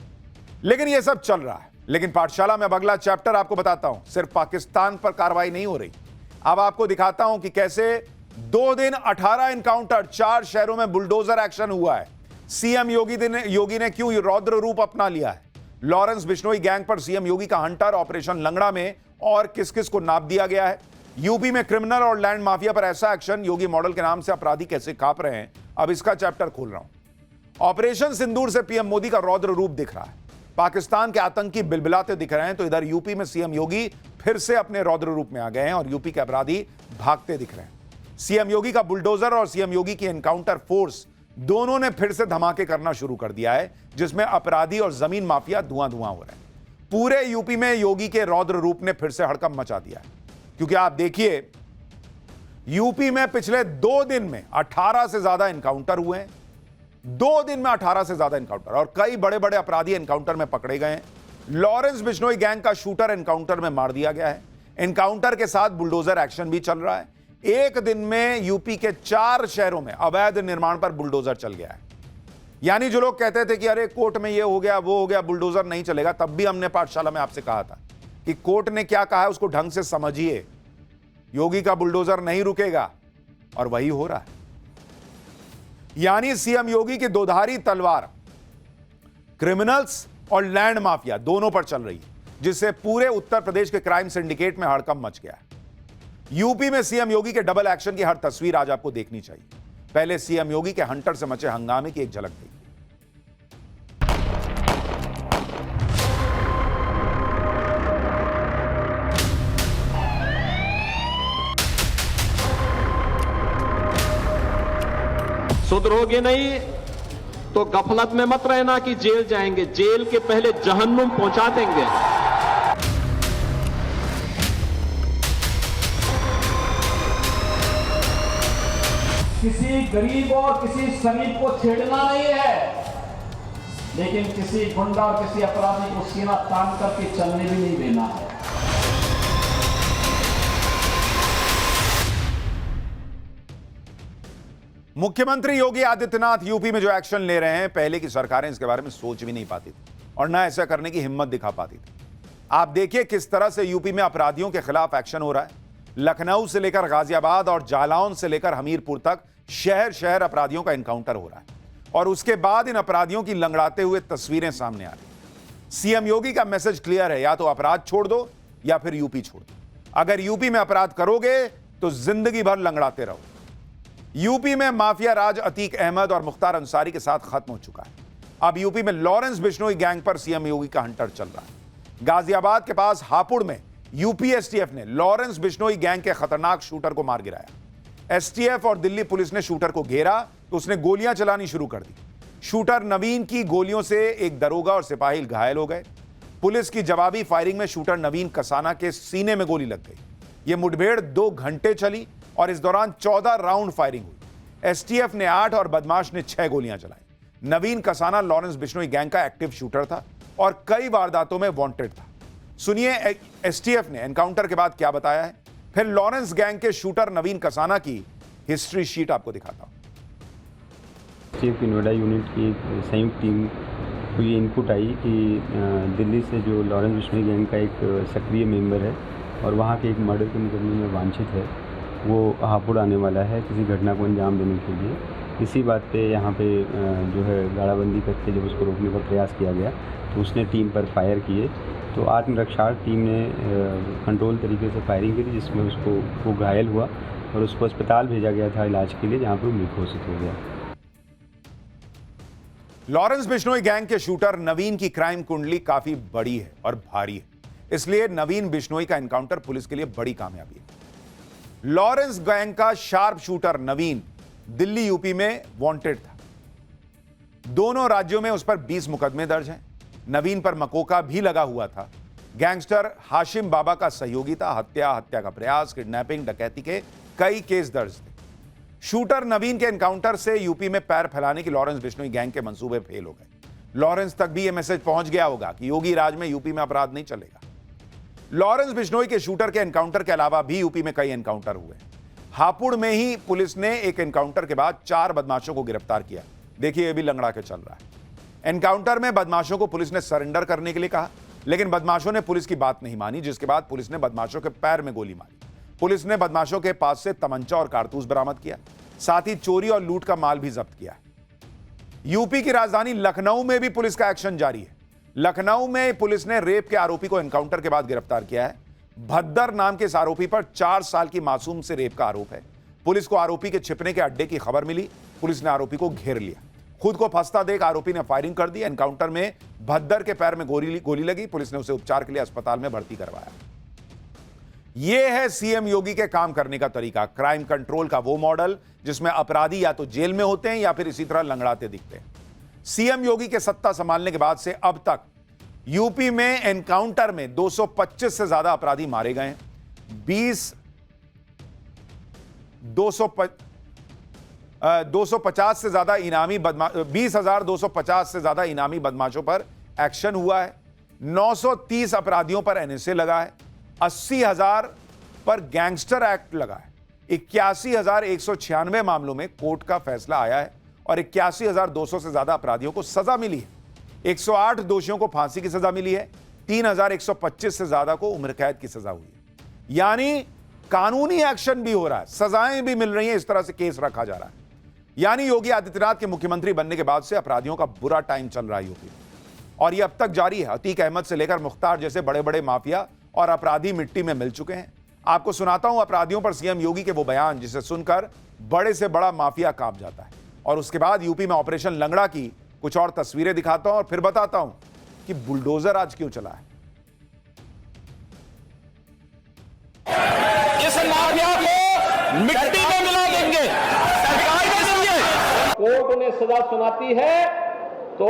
लेकिन ये सब चल रहा है। लेकिन पाठशाला में अब अगला चैप्टर आपको बताता हूं। सिर्फ पाकिस्तान पर कार्रवाई नहीं हो रही, अब आपको दिखाता हूं कि कैसे 2 दिन 18 एनकाउंटर, 4 शहरों में बुलडोजर एक्शन हुआ है। सीएम योगी ने क्यों रौद्र रूप अपना लिया है। लॉरेंस बिश्नोई गैंग पर सीएम योगी का हंटर ऑपरेशन लंगड़ा में और किस किस को नाप दिया गया है। यूपी में क्रिमिनल और लैंड माफिया पर ऐसा एक्शन, योगी मॉडल के नाम से अपराधी कैसे कांप रहे हैं, अब इसका चैप्टर खोल रहा हूं। ऑपरेशन सिंदूर से पीएम मोदी का रौद्र रूप दिख रहा है। पाकिस्तान के आतंकी बिलबिलाते दिख रहे हैं, तो इधर यूपी में सीएम योगी फिर से अपने रौद्र रूप में आ गए हैं और यूपी के अपराधी भागते दिख रहे हैं। सीएम योगी का बुलडोजर और सीएम योगी की एनकाउंटर फोर्स दोनों ने फिर से धमाके करना शुरू कर दिया है, जिसमें अपराधी और जमीन माफिया धुआं धुआं हो रहे हैं। पूरे यूपी में योगी के रौद्र रूप ने फिर से हड़कंप मचा दिया है, क्योंकि आप देखिए यूपी में पिछले 2 दिन में 18 से ज्यादा एनकाउंटर हुए हैं। 2 दिन में 18 से ज्यादा एनकाउंटर, और कई बड़े बड़े अपराधी एनकाउंटर में पकड़े गए हैं। लॉरेंस बिश्नोई गैंग का शूटर एनकाउंटर में मार दिया गया है। एनकाउंटर के साथ बुलडोजर एक्शन भी चल रहा है। एक दिन में यूपी के 4 शहरों में अवैध निर्माण पर बुलडोजर चल गया है। यानी जो लोग कहते थे कि अरे कोर्ट में ये हो गया वो हो गया, बुलडोजर नहीं चलेगा, तब भी हमने पाठशाला में आपसे कहा था कि कोर्ट ने क्या कहा है उसको ढंग से समझिए। योगी का बुलडोजर नहीं रुकेगा, और वही हो रहा है। यानी सीएम योगी की दोधारी तलवार क्रिमिनल्स और लैंड माफिया दोनों पर चल रही है, जिससे पूरे उत्तर प्रदेश के क्राइम सिंडिकेट में हड़कंप मच गया है। यूपी में सीएम योगी के डबल एक्शन की हर तस्वीर आज आपको देखनी चाहिए। पहले सीएम योगी के हंटर से मचे हंगामे की एक झलक देखिए। सुधरोगे नहीं तो गफलत में मत रहना कि जेल जाएंगे, जेल के पहले जहन्नुम पहुंचा देंगे। किसी गरीब और किसी शरीफ को छेड़ना नहीं है, लेकिन किसी गुंडा और किसी अपराधी को सीना तान करके चलने भी नहीं देना है। मुख्यमंत्री योगी आदित्यनाथ यूपी में जो एक्शन ले रहे हैं, पहले की सरकारें इसके बारे में सोच भी नहीं पाती थी और ना ऐसा करने की हिम्मत दिखा पाती थी। आप देखिए किस तरह से यूपी में अपराधियों के खिलाफ एक्शन हो रहा है। लखनऊ से लेकर गाजियाबाद और जालौन से लेकर हमीरपुर तक शहर शहर अपराधियों का एनकाउंटर हो रहा है, और उसके बाद इन अपराधियों की लंगड़ाते हुए तस्वीरें सामने आ रही। सीएम योगी का मैसेज क्लियर है, या तो अपराध छोड़ दो या फिर यूपी छोड़ दो। अगर यूपी में अपराध करोगे तो जिंदगी भर लंगड़ाते रहो। यूपी में माफिया राज अतीक अहमद और मुख्तार अंसारी के साथ खत्म हो चुका है। अब यूपी में लॉरेंस बिश्नोई गैंग पर सीएम योगी का हंटर चल रहा है। गाजियाबाद के पास हापुड़ में यूपी एसटीएफ ने लॉरेंस बिश्नोई गैंग के खतरनाक शूटर को मार गिराया। एसटीएफ और दिल्ली पुलिस ने शूटर को घेरा तो उसने गोलियां चलानी शुरू कर दी। शूटर नवीन की गोलियों से एक दरोगा और सिपाही घायल हो गए। पुलिस की जवाबी फायरिंग में शूटर नवीन कसाना के सीने में गोली लग गई। यह मुठभेड़ 2 घंटे चली और इस दौरान 14 राउंड फायरिंग हुई। एसटीएफ ने 8 और बदमाश ने 6 गोलियां चलाई। नवीन कसाना लॉरेंस बिश्नोई गैंग का एक्टिव शूटर था और कई वारदातों में वांटेड था। सुनिए एसटीएफ ने एनकाउंटर के बाद क्या बताया है, फिर लॉरेंस गैंग के शूटर नवीन कसाना की हिस्ट्री शीट आपको दिखाता हूं। एसटीएफ की नोएडा यूनिट की एक संयुक्त टीम को ये इनपुट आई कि दिल्ली से जो लॉरेंस बिश्नोई गैंग का एक सक्रिय मेंबर है और वहाँ के एक मर्डर के मुकदमे में वांछित है, वो हापुड़ आने वाला है किसी घटना को अंजाम देने के लिए। इसी बात पे यहाँ पे जो है गाड़ाबंदी करके जब उसको रोकने का प्रयास किया गया तो उसने टीम पर फायर किए। तो आत्मरक्षा टीम ने कंट्रोल तरीके से फायरिंग की थी, जिसमें उसको वो घायल हुआ और उसको अस्पताल भेजा गया था इलाज के लिए, जहाँ पर वो मृत घोषित हो गया। लॉरेंस बिश्नोई गैंग के शूटर नवीन की क्राइम कुंडली काफी बड़ी है और भारी है, इसलिए नवीन बिश्नोई का एनकाउंटर पुलिस के लिए बड़ी कामयाबी है। लॉरेंस गैंग का शार्प शूटर नवीन दिल्ली यूपी में वांटेड था। दोनों राज्यों में उस पर 20 मुकदमे दर्ज हैं। नवीन पर मकोका भी लगा हुआ था। गैंगस्टर हाशिम बाबा का सहयोगी था। हत्या का प्रयास, किडनैपिंग, डकैती के कई केस दर्ज थे। शूटर नवीन के एनकाउंटर से यूपी में पैर फैलाने की लॉरेंस बिश्नोई गैंग के मंसूबे फेल हो गए। लॉरेंस तक भी यह मैसेज पहुंच गया होगा कि योगी राज में यूपी में अपराध नहीं चलेगा। लॉरेंस बिश्नोई के शूटर के एनकाउंटर के अलावा भी यूपी में कई एनकाउंटर हुए। हापुड़ में ही पुलिस ने एक एनकाउंटर के बाद 4 बदमाशों को गिरफ्तार किया। देखिए, यह भी लंगड़ा के चल रहा है। एनकाउंटर में बदमाशों को पुलिस ने सरेंडर करने के लिए कहा, लेकिन बदमाशों ने पुलिस की बात नहीं मानी, जिसके बाद पुलिस ने बदमाशों के पैर में गोली मारी। पुलिस ने बदमाशों के पास से तमंचा और कारतूस बरामद किया, साथ ही चोरी और लूट का माल भी जब्त किया। यूपी की राजधानी लखनऊ में भी पुलिस का एक्शन जारी है। लखनऊ में पुलिस ने रेप के आरोपी को एनकाउंटर के बाद गिरफ्तार किया है। भद्दर नाम के इस आरोपी पर 4 साल की मासूम से रेप का आरोप है। पुलिस को आरोपी के छिपने के अड्डे की खबर मिली। पुलिस ने आरोपी को घेर लिया। खुद को फंसता देख आरोपी ने फायरिंग कर दी। एनकाउंटर में भद्दर के पैर में गोली लगी। पुलिस ने उसे उपचार के लिए अस्पताल में भर्ती करवाया। यह है सीएम योगी के काम करने का तरीका, क्राइम कंट्रोल का वो मॉडल जिसमें अपराधी या तो जेल में होते हैं या फिर इसी तरह लंगड़ाते दिखते हैं। सीएम योगी के सत्ता संभालने के बाद से अब तक यूपी में एनकाउंटर में 225 से ज्यादा अपराधी मारे गए हैं। 250 से ज्यादा इनामी 20,250 से ज्यादा इनामी बदमाशों पर एक्शन हुआ है। 930 अपराधियों पर एनएसए लगा है। 80,000 पर गैंगस्टर एक्ट लगा है। 81,196 मामलों में कोर्ट का फैसला आया है और 81,200 से ज्यादा अपराधियों को सजा मिली है। 108 दोषियों को फांसी की सजा मिली है। 3,125 से ज्यादा को उम्र कैद की सजा हुई है। यानी कानूनी एक्शन भी हो रहा है, सजाएं भी मिल रही हैं। इस तरह से केस रखा जा रहा है। यानी योगी आदित्यनाथ के मुख्यमंत्री बनने के बाद से अपराधियों का बुरा टाइम चल रहा है यूपी में, और यह अब तक जारी है। अतीक अहमद से लेकर मुख्तार जैसे बड़े बड़े माफिया और अपराधी मिट्टी में मिल चुके हैं। आपको सुनाता हूं अपराधियों पर सीएम योगी के वो बयान जिसे सुनकर बड़े से बड़ा माफिया कांप जाता है। और उसके बाद यूपी में ऑपरेशन लंगड़ा की कुछ और तस्वीरें दिखाता हूं और फिर बताता हूं कि बुलडोजर आज क्यों चला है। इस माफिया को मिट्टी में मिला देंगे, सरकार में देंगे। कोर्ट उन्हें सजा सुनाती है तो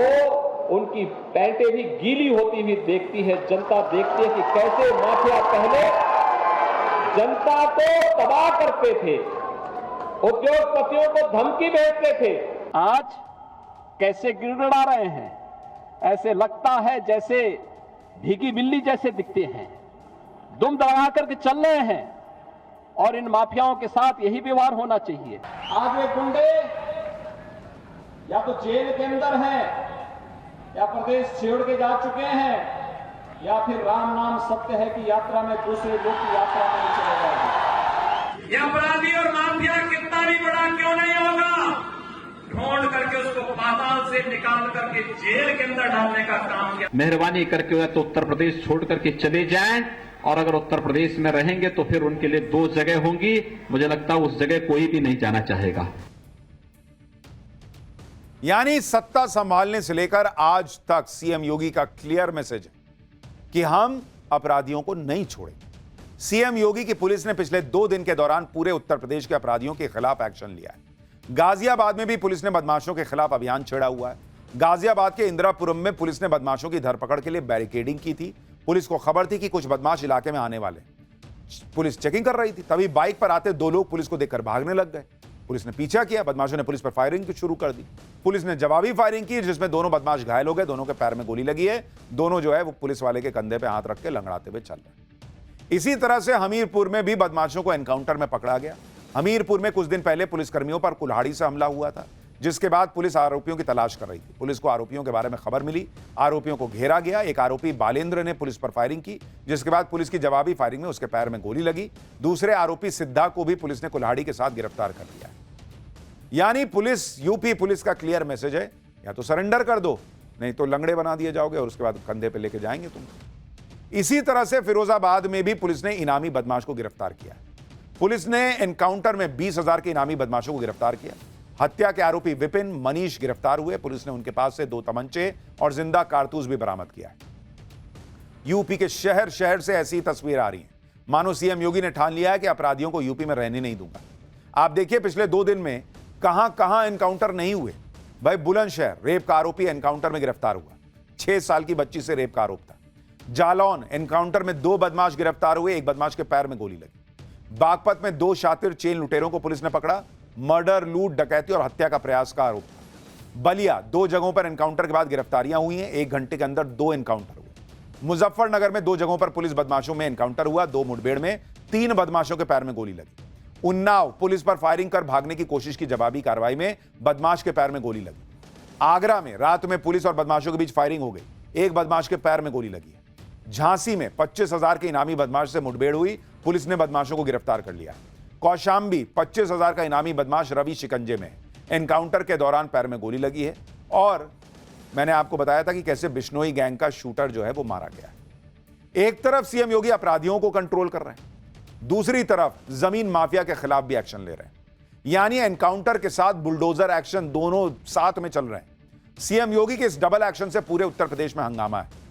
उनकी पैंटें भी गीली होती हुई देखती है। जनता देखती है कि कैसे माफिया पहले जनता को तबाह करते थे, उद्योगपतियों को धमकी भेजते थे, आज कैसे गिड़गिड़ा रहे हैं। ऐसे लगता है जैसे भीगी बिल्ली जैसे दिखते हैं, दुम दबा करके चल रहे हैं। और इन माफियाओं के साथ यही व्यवहार होना चाहिए। आज वे गुंडे या तो जेल के अंदर हैं, या प्रदेश छोड़ के जा चुके हैं, या फिर राम नाम सत्य है कि यात्रा में दूसरे लोग की यात्रा में चले जाएंगे। ये अपराधी और माफिया कितना भी बड़ा क्यों नहीं होगा, ढूंढ करके उसको पाताल से निकाल करके जेल के अंदर डालने का काम किया। मेहरबानी करके या तो उत्तर प्रदेश छोड़ करके चले जाएं और अगर उत्तर प्रदेश में रहेंगे तो फिर उनके लिए 2 जगह होंगी। मुझे लगता है उस जगह कोई भी नहीं जाना चाहेगा। यानी सत्ता संभालने से लेकर आज तक सीएम योगी का क्लियर मैसेज है कि हम अपराधियों को नहीं छोड़ेंगे। सीएम योगी की पुलिस ने पिछले 2 दिन के दौरान पूरे उत्तर प्रदेश के अपराधियों के खिलाफ एक्शन लिया है। गाजियाबाद में भी पुलिस ने बदमाशों के खिलाफ अभियान छेड़ा हुआ है। गाजियाबाद के इंदिरापुरम में पुलिस ने बदमाशों की धरपकड़ के लिए बैरिकेडिंग की थी। पुलिस को खबर थी कि कुछ बदमाश इलाके में आने वाले। पुलिस चेकिंग कर रही थी, तभी बाइक पर आते 2 लोग पुलिस को देखकर भागने लग गए। पुलिस ने पीछा किया, बदमाशों ने पुलिस पर फायरिंग शुरू कर दी। पुलिस ने जवाबी फायरिंग की जिसमें दोनों बदमाश घायल हो गए। दोनों के पैर में गोली लगी है। दोनों जो है वो पुलिस वाले के कंधे पे हाथ रख के लंगड़ाते हुए चल रहे। इसी तरह से हमीरपुर में भी बदमाशों को एनकाउंटर में पकड़ा गया। हमीरपुर में कुछ दिन पहले पुलिसकर्मियों पर कुल्हाड़ी से हमला हुआ था, जिसके बाद पुलिस आरोपियों की तलाश कर रही थी। पुलिस को आरोपियों के बारे में खबर मिली, आरोपियों को घेरा गया। एक आरोपी बालेंद्र ने पुलिस पर फायरिंग की, जिसके बाद पुलिस की जवाबी फायरिंग में उसके पैर में गोली लगी। दूसरे आरोपी सिद्धा को भी पुलिस ने कुल्हाड़ी के साथ गिरफ्तार कर लिया। यानी पुलिस, यूपी पुलिस का क्लियर मैसेज है, या तो सरेंडर कर दो, नहीं तो लंगड़े बना दिए जाओगे और उसके बाद कंधे पे लेके जाएंगे तुम। इसी तरह से फिरोजाबाद में भी पुलिस ने इनामी बदमाश को गिरफ्तार किया। पुलिस ने एनकाउंटर में 20,000 के इनामी बदमाशों को गिरफ्तार किया। हत्या के आरोपी विपिन, मनीष गिरफ्तार हुए। पुलिस ने उनके पास से 2 तमंचे और जिंदा कारतूस भी बरामद किया है। यूपी के शहर शहर से ऐसी तस्वीर आ रही है, मानो सीएम योगी ने ठान लिया है कि अपराधियों को यूपी में रहने नहीं दूंगा। आप देखिए पिछले 2 दिन में कहां कहां एनकाउंटर नहीं हुए। भाई बुलंदशहर रेप का आरोपी एनकाउंटर में गिरफ्तार हुआ, 6 साल की बच्ची से रेप का आरोप था। जालौन एनकाउंटर में 2 बदमाश गिरफ्तार हुए, एक बदमाश के पैर में गोली लगी। बागपत में 2 शातिर चेन लुटेरों को पुलिस ने पकड़ा। मर्डर, लूट, डकैती और हत्या का प्रयास का आरोप था। बलिया 2 जगहों पर एनकाउंटर के बाद गिरफ्तारियां हुई हैं। 1 घंटे के अंदर 2 एनकाउंटर हुए। मुजफ्फरनगर में 2 जगहों पर पुलिस बदमाशों में एनकाउंटर हुआ। 2 मुठभेड़ में 3 बदमाशों के पैर में गोली लगी। उन्नाव पुलिस पर फायरिंग कर भागने की कोशिश की जवाबी कार्रवाई में बदमाश के पैर में गोली लगी। आगरा में रात में पुलिस और बदमाशों के बीच फायरिंग हो गई, 1 बदमाश के पैर में गोली लगी है। झांसी में 25,000 के इनामी बदमाश से मुठभेड़ हुई, पुलिस ने बदमाशों को गिरफ्तार कर लिया। कौशाम्बी 25,000 का इनामी बदमाश रवि शिकंजे में, एनकाउंटर के दौरान पैर में गोली लगी है। और मैंने आपको बताया था कि कैसे बिश्नोई गैंग का शूटर जो है वो मारा गया है। एक तरफ सीएम योगी अपराधियों को कंट्रोल कर रहे हैं, दूसरी तरफ जमीन माफिया के खिलाफ भी एक्शन ले रहे हैं। यानी एनकाउंटर के साथ बुलडोजर एक्शन दोनों साथ में चल रहे हैं। सीएम योगी के इस डबल एक्शन से पूरे उत्तर प्रदेश में हंगामा है।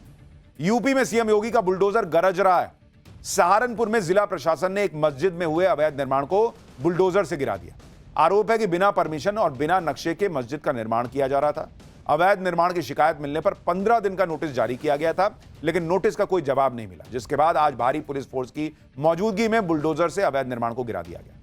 यूपी में सीएम योगी का बुलडोजर गरज रहा है। सहारनपुर में जिला प्रशासन ने एक मस्जिद में हुए अवैध निर्माण को बुलडोजर से गिरा दिया। आरोप है कि बिना परमिशन और बिना नक्शे के मस्जिद का निर्माण किया जा रहा था। अवैध निर्माण की शिकायत मिलने पर 15 दिन का नोटिस जारी किया गया था, लेकिन नोटिस का कोई जवाब नहीं मिला, जिसके बाद आज भारी पुलिस फोर्स की मौजूदगी में बुलडोजर से अवैध निर्माण को गिरा दिया गया।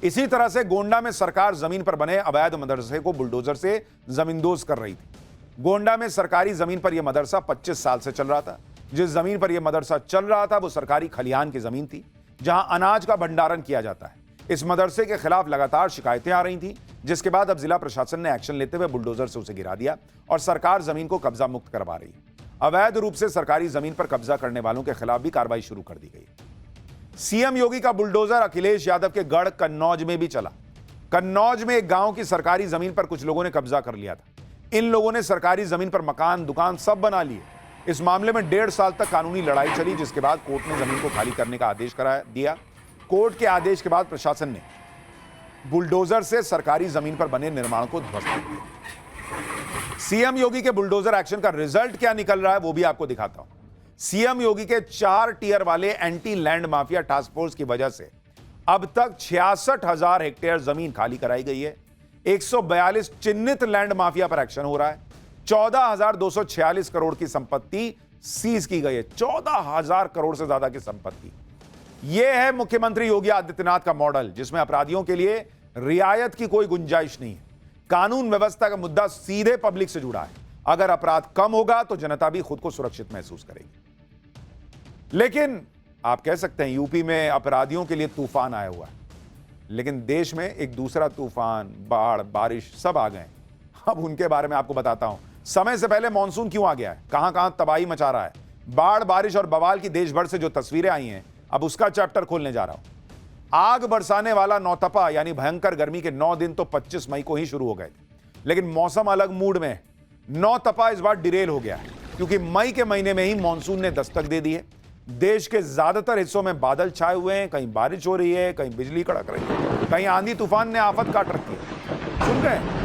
इसी तरह से गोंडा में सरकार जमीन पर बने अवैध मदरसे को बुलडोजर से जमींदोज कर रही थी। गोंडा में सरकारी जमीन पर यह मदरसा 25 साल से चल रहा था। जिस जमीन पर यह मदरसा चल रहा था वो सरकारी खलिहान की जमीन थी, जहां अनाज का भंडारण किया जाता है। इस मदरसे के खिलाफ लगातार शिकायतें आ रही थी, जिसके बाद अब जिला प्रशासन ने एक्शन लेते हुए बुलडोजर से उसे गिरा दिया और सरकार जमीन को कब्जा मुक्त करवा रही है। अवैध रूप से सरकारी जमीन पर कब्जा करने वालों के खिलाफ भी कार्रवाई शुरू कर दी गई। सीएम योगी का बुलडोजर अखिलेश यादव के गढ़ कन्नौज में भी चला। कन्नौज में एक गांव की सरकारी जमीन पर कुछ लोगों ने कब्जा कर लिया था। इन लोगों ने सरकारी जमीन पर मकान, दुकान सब बना लिए। इस मामले में 1.5 साल तक कानूनी लड़ाई चली, जिसके बाद कोर्ट ने जमीन को खाली करने का आदेश दिया। कोर्ट के आदेश के बाद प्रशासन ने बुलडोजर से सरकारी जमीन पर बने निर्माण को ध्वस्त कर दिया। सीएम योगी के बुलडोजर एक्शन का रिजल्ट क्या निकल रहा है वो भी आपको दिखाता हूं। सीएम योगी के 4 टियर वाले anti land mafia task force की वजह से अब तक 66,000 हेक्टेयर जमीन खाली कराई गई है। 142 चिन्हित लैंड माफिया पर एक्शन हो रहा है। 14,246 करोड़ की संपत्ति सीज की गई है। 14,000 करोड़ से ज्यादा की संपत्ति। यह है मुख्यमंत्री योगी आदित्यनाथ का मॉडल, जिसमें अपराधियों के लिए रियायत की कोई गुंजाइश नहीं है। कानून व्यवस्था का मुद्दा सीधे पब्लिक से जुड़ा है। अगर अपराध कम होगा तो जनता भी खुद को सुरक्षित महसूस करेगी। लेकिन आप कह सकते हैं यूपी में अपराधियों के लिए तूफान आया हुआ है, लेकिन देश में एक दूसरा तूफान, बाढ़, बारिश सब आ गए। अब उनके बारे में आपको बताता हूं। समय से पहले मानसून क्यों आ गया है, कहां तबाही मचा रहा है। बाढ़, बारिश और बवाल की देश भर से जो तस्वीरें आई हैं, अब उसका चैप्टर खोलने जा रहा हूं। आग बरसाने वाला नौतपा यानी भयंकर गर्मी के 9 दिन तो 25 मई को ही शुरू हो गए थे, लेकिन मौसम अलग मूड में है। नौतपा इस बार डिरेल हो गया है, क्योंकि मई के महीने में ही मानसून ने दस्तक दे दी है। देश के ज्यादातर हिस्सों में बादल छाए हुए हैं, कहीं बारिश हो रही है, कहीं बिजली कड़क रही है, कहीं आंधी तूफान ने आफत काट रखी है। सुन रहे हैं?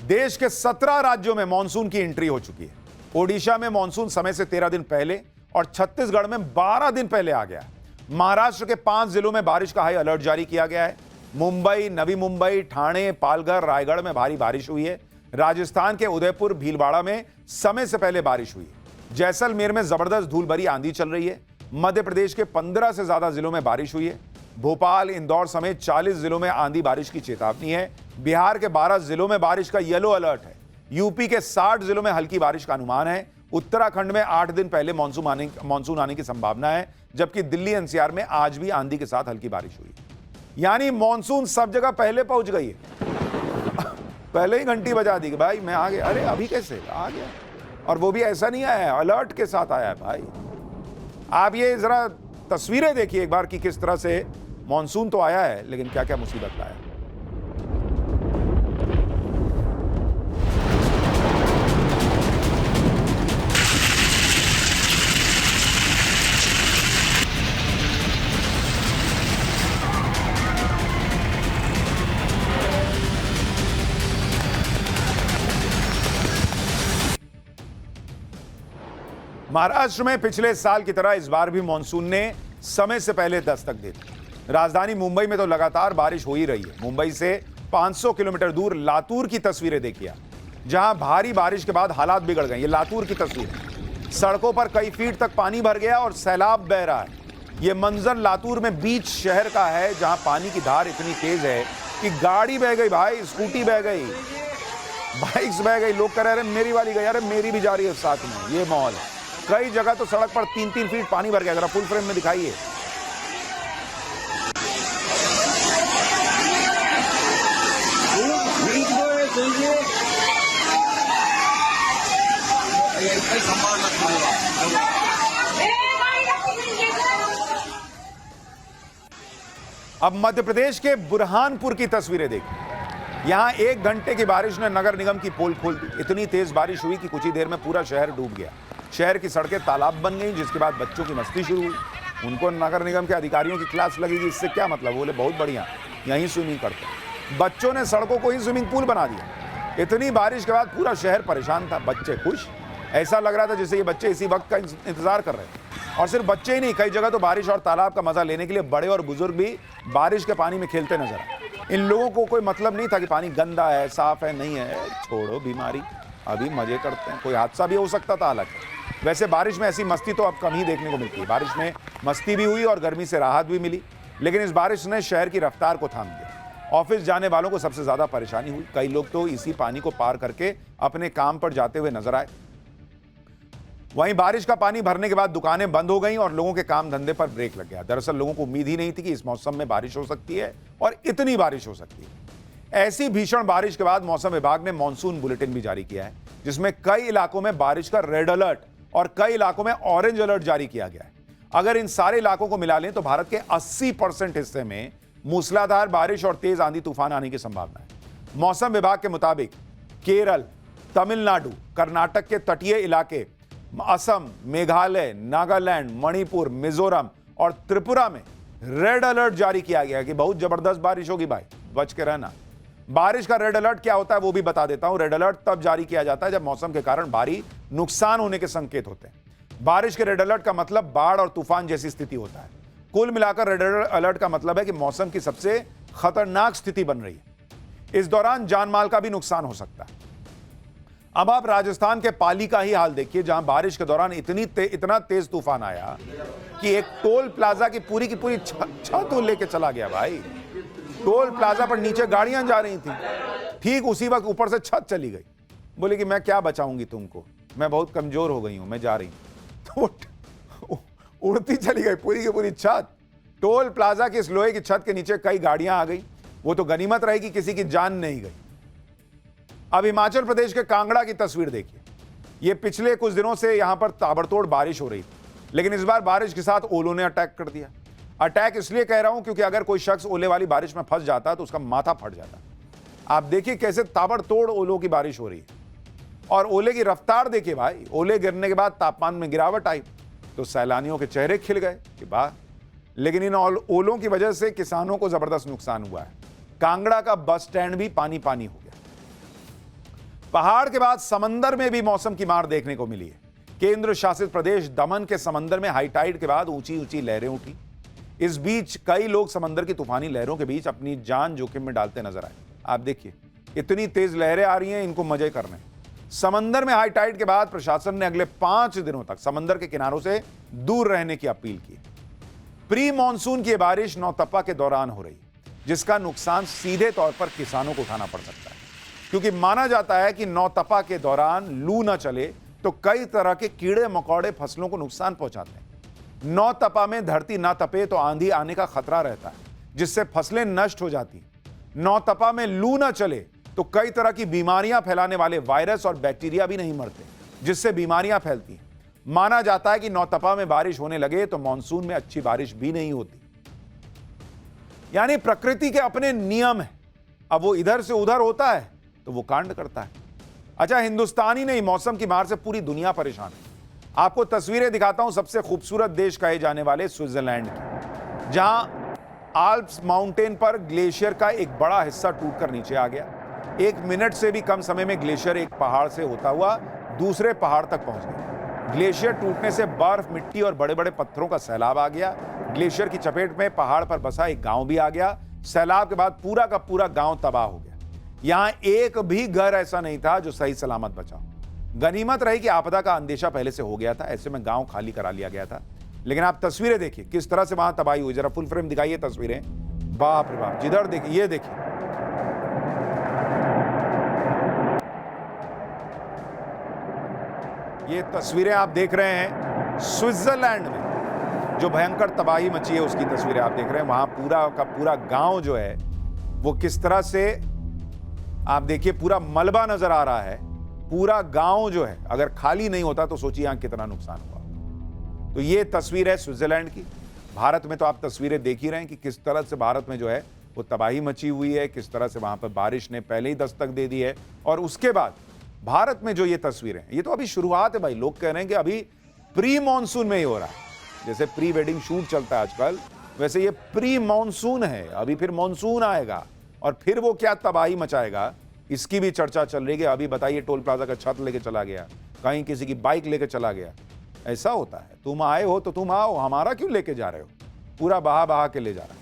देश के 17 राज्यों में मानसून की एंट्री हो चुकी है। ओडिशा में मानसून समय से 13 दिन पहले और छत्तीसगढ़ में 12 दिन पहले आ गया। महाराष्ट्र के 5 जिलों में बारिश का हाई अलर्ट जारी किया गया है। मुंबई, नवी मुंबई, ठाणे, पालघर, रायगढ़ में भारी बारिश हुई है। राजस्थान के उदयपुर, भीलवाड़ा में समय से पहले बारिश हुई है। जैसलमेर में जबरदस्त धूल भरी आंधी चल रही है। मध्य प्रदेश के 15 से ज्यादा जिलों में बारिश हुई है। भोपाल, इंदौर समेत 40 जिलों में आंधी बारिश की चेतावनी है। बिहार के 12 जिलों में बारिश का येलो अलर्ट है। यूपी के 60 जिलों में हल्की बारिश का अनुमान है। उत्तराखंड में 8 दिन पहले मानसून आने की संभावना है, जबकि दिल्ली एनसीआर में आज भी आंधी के साथ हल्की बारिश हुई। यानी मानसून सब जगह पहले पहुंच गई है। पहले ही घंटी बजा दी कि भाई मैं आ गया। अरे अभी कैसे आ गया? और वो भी ऐसा नहीं आया है, अलर्ट के साथ आया है भाई। आप ये जरा तस्वीरें देखिए एक बार कि किस तरह से मानसून तो आया है, लेकिन क्या क्या मुसीबत लाया। महाराष्ट्र में पिछले साल की तरह इस बार भी मानसून ने समय से पहले दस्तक दे दी। राजधानी मुंबई में तो लगातार बारिश हो ही रही है। मुंबई से 500 किलोमीटर दूर लातूर की तस्वीरें देखिए, जहां भारी बारिश के बाद हालात बिगड़ गए। ये लातूर की तस्वीर है। सड़कों पर कई फीट तक पानी भर गया और सैलाब बह रहा है। यह मंजर लातूर में बीच शहर का है, जहां पानी की धार इतनी तेज है कि गाड़ी बह गई भाई, स्कूटी बह गई, बाइक्स बह गई। लोग कह रहे हैं मेरी वाली गई, अरे मेरी भी जा रही है साथ में। ये माहौल है। कई जगह तो सड़क पर 3-3 फीट पानी भर गया। जरा फुल फ्रेम में दिखाइए। अब मध्य प्रदेश के बुरहानपुर की तस्वीरें देखिए। यहां 1 घंटे की बारिश ने नगर निगम की पोल खोल दी। इतनी तेज बारिश हुई कि कुछ ही देर में पूरा शहर डूब गया। शहर की सड़कें तालाब बन गई, जिसके बाद बच्चों की मस्ती शुरू हुई। उनको नगर निगम के अधिकारियों की क्लास लगेगी, इससे क्या मतलब? बोले बहुत बढ़िया, यहीं स्विमिंग करते हैं। बच्चों ने सड़कों को ही स्विमिंग पूल बना दिया। इतनी बारिश के बाद पूरा शहर परेशान था, बच्चे खुश। ऐसा लग रहा था जैसे ये बच्चे इसी वक्त का इंतजार कर रहे थे। और सिर्फ बच्चे ही नहीं, कई जगह तो बारिश और तालाब का मजा लेने के लिए बड़े और बुजुर्ग भी बारिश के पानी में खेलते नजर आए। इन लोगों को कोई मतलब नहीं था कि पानी गंदा है, साफ है, नहीं है। छोड़ो बीमारी, अभी मजे करते हैं। कोई हादसा भी हो सकता था। हालांकि वैसे बारिश में ऐसी मस्ती तो अब कम ही देखने को मिलती है। बारिश में मस्ती भी हुई और गर्मी से राहत भी मिली, लेकिन इस बारिश ने शहर की रफ्तार को थाम दिया। ऑफिस जाने वालों को सबसे ज्यादा परेशानी हुई। कई लोग तो इसी पानी को पार करके अपने काम पर जाते हुए नजर आए। वहीं बारिश का पानी भरने के बाद दुकानें बंद हो गईं और लोगों के काम धंधे पर ब्रेक लग गया। दरअसल लोगों को उम्मीद ही नहीं थी कि इस मौसम में बारिश हो सकती है और इतनी बारिश हो सकती है। ऐसी भीषण बारिश के बाद मौसम विभाग ने मानसून बुलेटिन भी जारी किया है, जिसमें कई इलाकों में बारिश का रेड अलर्ट और कई इलाकों में ऑरेंज अलर्ट जारी किया गया है। अगर इन सारे इलाकों को मिला लें तो भारत के 80% हिस्से में मूसलाधार बारिश और तेज आंधी तूफान आने की संभावना है। मौसम विभाग के मुताबिक केरल, तमिलनाडु, कर्नाटक के तटीय इलाके, असम, मेघालय, नागालैंड, मणिपुर, मिजोरम और त्रिपुरा में रेड अलर्ट जारी किया गया कि बहुत जबरदस्त बारिश होगी भाई, बच के रहना। बारिश का रेड अलर्ट क्या होता है वो भी बता देता हूं। रेड अलर्ट तब जारी किया जाता है जब मौसम के कारण भारी नुकसान होने के संकेत होते हैं। बारिश के रेड अलर्ट का मतलब बाढ़ और तूफान जैसी स्थिति होता है। कुल मिलाकर रेड अलर्ट का मतलब है कि मौसम की सबसे खतरनाक स्थिति बन रही है। इस दौरान जानमाल का भी नुकसान हो सकता है। अब आप राजस्थान के पाली का ही हाल देखिए, जहां बारिश के दौरान इतना तेज तूफान आया कि एक टोल प्लाजा की पूरी छत लेके चला गया भाई। टोल प्लाजा पर नीचे गाड़ियां जा रही थी, ठीक उसी वक्त ऊपर से छत चली गई। बोले कि मैं क्या बचाऊंगी तुमको, मैं बहुत कमजोर हो गई हूं, मैं जा रही हूं। तो उड़ती चली गई पूरी की पूरी छत। टोल प्लाजा की इस लोहे की छत के नीचे कई गाड़ियां आ गई। वो तो गनीमत रही कि किसी की जान नहीं गई। अब हिमाचल प्रदेश के कांगड़ा की तस्वीर देखिए। ये पिछले कुछ दिनों से यहां पर ताबड़तोड़ बारिश हो रही थी, लेकिन इस बार बारिश के साथ ओलों ने अटैक कर दिया। अटैक इसलिए कह रहा हूं क्योंकि अगर कोई शख्स ओले वाली बारिश में फंस जाता तो उसका माथा फट जाता। आप देखिए कैसे ताबड़तोड़ ओलों की बारिश हो रही है और ओले की रफ्तार देखिए भाई। ओले गिरने के बाद तापमान में गिरावट आई। तो सैलानियों के चेहरे खिल गए कि वाह। लेकिन इन ओलों की वजह से किसानों को जबरदस्त नुकसान हुआ है। कांगड़ा का बस स्टैंड भी पानी पानी हो गया। पहाड़ के बाद समंदर में भी मौसम की मार देखने को मिली है। केंद्र शासित प्रदेश दमन के समंदर में हाई टाइड के बाद ऊंची ऊंची लहरें उठी। इस बीच कई लोग समंदर की तूफानी लहरों के बीच अपनी जान जोखिम में डालते नजर आए। आप देखिए, इतनी तेज लहरें आ रही हैं, इनको मजे करने। समंदर में हाई टाइड के बाद प्रशासन ने अगले 5 दिनों तक समंदर के किनारों से दूर रहने की अपील की। प्री मॉनसून की बारिश नौतप्पा के दौरान हो रही, जिसका नुकसान सीधे तौर पर किसानों को उठाना पड़ सकता है, क्योंकि माना जाता है कि नौतप्पा के दौरान लू न चले तो कई तरह के कीड़े मकोड़े फसलों को नुकसान पहुंचाते हैं। नौतप्पा में धरती ना तपे तो आंधी आने का खतरा रहता है, जिससे फसलें नष्ट हो जाती। नौतप्पा में लू न चले तो कई तरह की बीमारियां फैलाने वाले वायरस और बैक्टीरिया भी नहीं मरते, जिससे बीमारियां फैलती हैं। माना जाता है कि नौतप्पा में बारिश होने लगे तो मानसून में अच्छी बारिश भी नहीं होती। यानी प्रकृति के अपने नियम हैं। अब वो इधर से उधर होता है तो वो कांड करता है। अच्छा, हिंदुस्तान ही नहीं, मौसम की मार से पूरी दुनिया परेशान है। आपको तस्वीरें दिखाता हूं सबसे खूबसूरत देश कहे जाने वाले स्विट्जरलैंड की, जहां आल्प्स माउंटेन पर ग्लेशियर का एक बड़ा हिस्सा टूटकर नीचे आ गया। 1 मिनट से भी कम समय में ग्लेशियर एक पहाड़ से होता हुआ दूसरे पहाड़ तक पहुंच गया। ग्लेशियर टूटने से बर्फ, मिट्टी और बड़े बड़े पत्थरों का सैलाब आ गया। ग्लेशियर की चपेट में पहाड़ पर बसा एक गांव भी आ गया। सैलाब के बाद पूरा का पूरा गांव तबाह हो गया। यहां एक भी घर ऐसा नहीं था जो सही सलामत बचा। गनीमत रही कि आपदा का अंदेशा पहले से हो गया था, ऐसे में गांव खाली करा लिया गया था। लेकिन आप तस्वीरें देखिए किस तरह से वहां तबाही हुई। जरा फुल फ्रेम दिखाइए तस्वीरें। बाप रे बाप, जिधर देखिए, ये देखिए, ये तस्वीरें आप देख रहे हैं स्विट्जरलैंड में जो भयंकर तबाही मची है उसकी तस्वीरें आप देख रहे हैं। वहां पूरा का पूरा गांव जो है वो किस तरह से, आप देखिए, पूरा मलबा नजर आ रहा है। पूरा गांव जो है अगर खाली नहीं होता तो सोचिए यहां कितना नुकसान हुआ। तो ये तस्वीर है स्विट्जरलैंड की। भारत में तो आप तस्वीरें देख ही रहे हैं कि किस तरह से भारत में जो है वो तबाही मची हुई है, किस तरह से वहां पर बारिश ने पहले ही दस्तक दे दी है। और उसके बाद भारत में जो ये तस्वीरें, ये तो अभी शुरुआत है भाई। लोग कह रहे हैं कि अभी प्री मॉनसून में ही हो रहा है। जैसे प्री वेडिंग शूट चलता है आजकल, वैसे ये प्री मॉनसून है। अभी फिर मॉनसून आएगा और फिर वो क्या तबाही मचाएगा, इसकी भी चर्चा चल रही है। अभी बताइए, टोल प्लाजा का छत लेके चला गया, कहीं किसी की बाइक लेके चला गया। ऐसा होता है, तुम आए हो तो तुम आओ, हमारा क्यों लेके जा रहे हो? पूरा बहा बहा के ले जा रहा है।